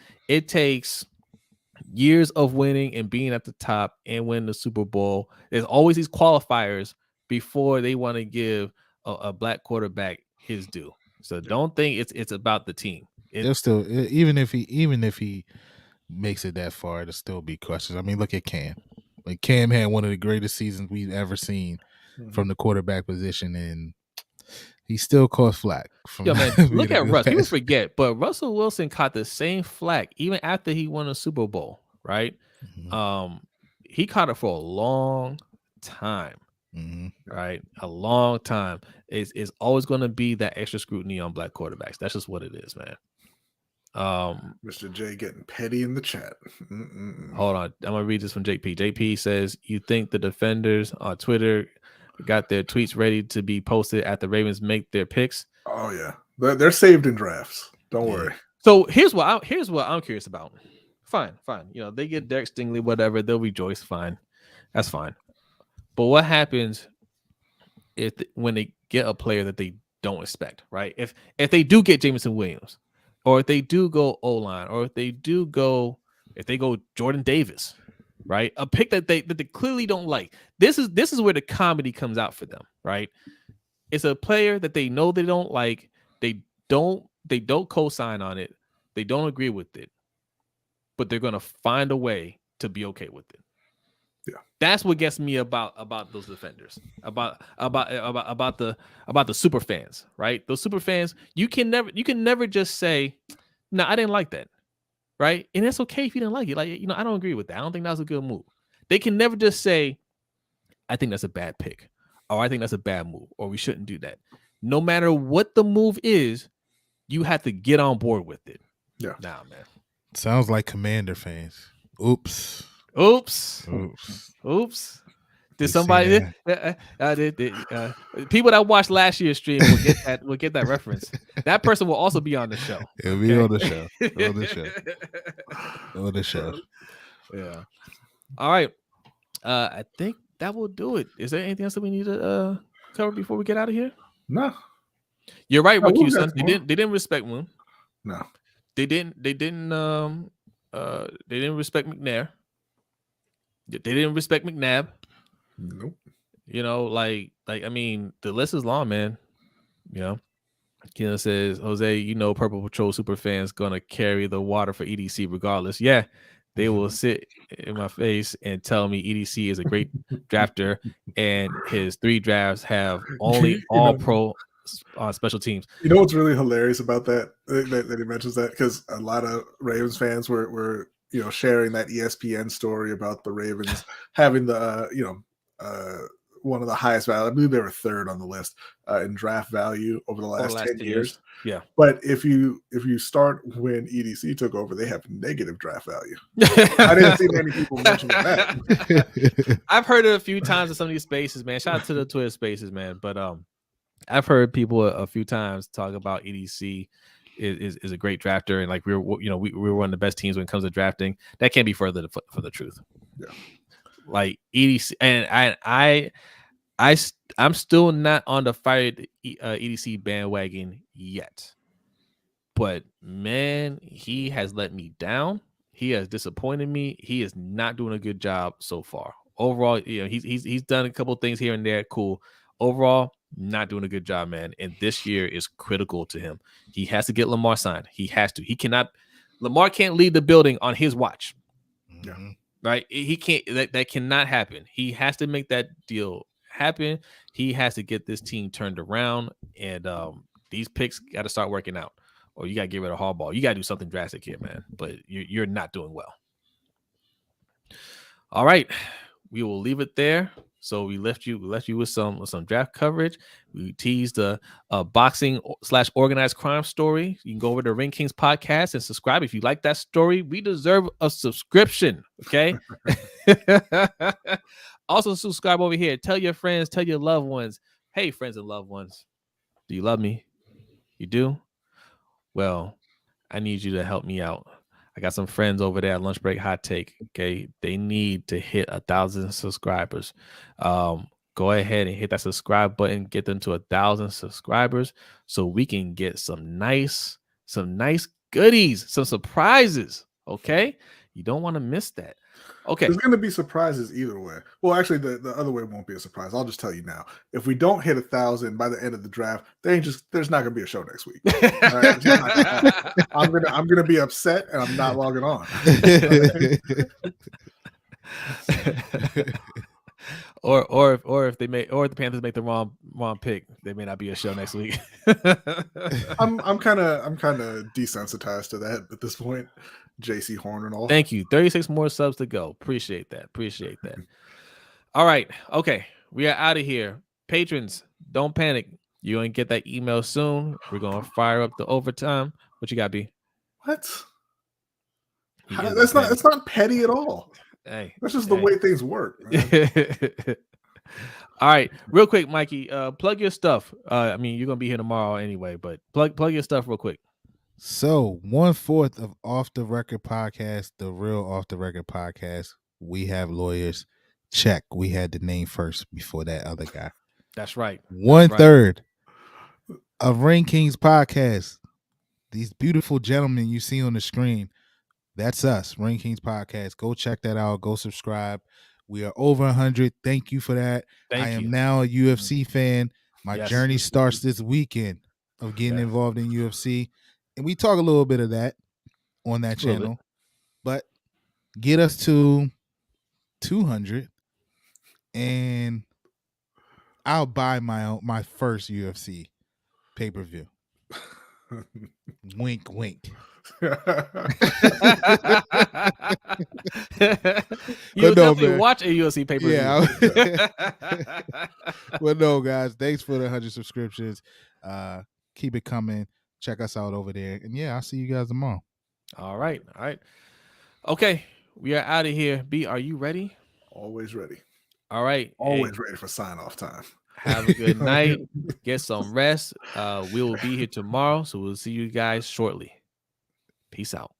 years of winning and being at the top and winning the Super Bowl. There's always these qualifiers before they want to give a black quarterback his due. So don't think it's about the team. They'll still, even if he makes it that far, it'll still be questions. I mean, look at Cam. Like, Cam had one of the greatest seasons we've ever seen from the quarterback position, and he still caught flack. Yo, man, look at Russ. People forget, but Russell Wilson caught the same flack even after he won a Super Bowl, right? Mm-hmm. He caught it for a long time. Mm-hmm. Right, a long time. Is always going to be that extra scrutiny on black quarterbacks. That's just what it is, man. Mr. J getting petty in the chat. Hold on, I'm gonna read this from JP. JP says, "You think the defenders on Twitter got their tweets ready to be posted at the Ravens make their picks?" Oh yeah, they're saved in drafts. Don't worry. So here's what I'm curious about. Fine. You know, they get Derek Stingley, whatever. They'll rejoice. Fine, that's fine. But what happens when they get a player that they don't expect, right? If they do get Jameson Williams, or if they do go O-line, or if they go Jordan Davis, right? A pick that they clearly don't like. This is where the comedy comes out for them, right? It's a player that they know they don't like. They don't co-sign on it. They don't agree with it, but they're gonna find a way to be okay with it. Yeah, that's what gets me about those defenders, about the super fans, right? Those super fans, you can never just say, "No, I didn't like that," right? And it's okay if you didn't like it. Like, you know, I don't agree with that. I don't think that was a good move. They can never just say, "I think that's a bad pick," or "I think that's a bad move," or "We shouldn't do that." No matter what the move is, you have to get on board with it. Yeah, nah, man. Sounds like Commander fans. Oops. Did somebody people that watched last year's stream will get that reference. That person will also be on the show. It'll be on the show. Yeah. All right. I think that will do it. Is there anything else that we need to cover before we get out of here? No. You're right, No, Rick we'll Houston. get They tomorrow. didn't respect Moon. No. They didn't respect McNair. They didn't respect McNabb. Nope. You know, like I mean, the list is long, man. You know, Keelan says, Jose, you know, Purple Patrol super fans gonna carry the water for EDC regardless. Yeah, they will sit in my face and tell me EDC is a great drafter, and his 3 drafts have only all-pro special teams. You know what's really hilarious about that he mentions that? Because a lot of Ravens fans were sharing that ESPN story about the Ravens having the one of the highest value. I believe they were 3rd on the list in draft value over the last 10 years. Yeah. But if you start when EDC took over, they have negative draft value. I didn't see many people mentioning that. I've heard it a few times in some of these spaces, man. Shout out to the Twitter spaces, man. But I've heard people a few times talk about EDC is a great drafter, and like we're one of the best teams when it comes to drafting. That can't be further from the truth. Yeah. Like EDC, and I'm still not on the fired EDC bandwagon yet. But man, he has let me down. He has disappointed me. He is not doing a good job so far. Overall, he's done a couple of things here and there. Cool. Overall, not doing a good job, man. And this year is critical to him. He has to get Lamar signed. He has to. He cannot. Lamar can't leave the building on his watch. Yeah. Right? He can't. That cannot happen. He has to make that deal happen. He has to get this team turned around, and these picks got to start working out, or you got to get rid of Harbaugh. You got to do something drastic here, man. But you're not doing well. All right, we will leave it there. So we left you with some draft coverage. We teased a boxing / organized crime story. You can go over to Ring Kings podcast and subscribe if you like that story. We deserve a subscription. Okay. Also subscribe over here. Tell your friends, tell your loved ones. Hey, friends and loved ones, do you love me? You do? Well, I need you to help me out. I got some friends over there at Lunch Break Hot Take. Okay, they need to hit 1,000 subscribers. Go ahead and hit that subscribe button. Get them to 1,000 subscribers so we can get some nice goodies, some surprises. Okay, you don't want to miss that. Okay, there's going to be surprises either way. Well, actually, the other way won't be a surprise. I'll just tell you now. If we don't hit 1,000 by the end of the draft, there's not going to be a show next week. I'm gonna be upset, and I'm not logging on. or if the Panthers make the wrong pick, they may not be a show next week. I'm kind of desensitized to that at this point. JC Horn and all. Thank you. 36 more subs to go. Appreciate that. All right. Okay. We are out of here. Patrons, don't panic. You're going to get that email soon. We're going to fire up the overtime. What you got, B? What? That's not petty at all. Hey, that's just the way things work. All right. Real quick, Mikey, plug your stuff. I mean, you're going to be here tomorrow anyway, but plug your stuff real quick. So 1/4 of Off the Record podcast, the real Off the Record podcast. We have lawyers. Check. We had the name first before that other guy. That's right. 1/3 of Ring Kings podcast. These beautiful gentlemen you see on the screen. That's us, Ring Kings podcast. Go check that out. Go subscribe. We are over 100. Thank you for that. I am now a UFC fan. My journey starts this weekend of getting involved in UFC. And we talk a little bit of that on that channel. But get us to 200 and I'll buy my first UFC pay-per-view. Wink, wink. You'll definitely watch a UFC pay-per-view. Yeah. Well, no, guys. Thanks for the 100 subscriptions. Keep it coming. Check us out over there. And yeah, I'll see you guys tomorrow. All right. Okay. We are out of here. B, are you ready? Always ready. All right. Always ready for sign-off time. Have a good night. Get some rest. We will be here tomorrow, so we'll see you guys shortly. Peace out.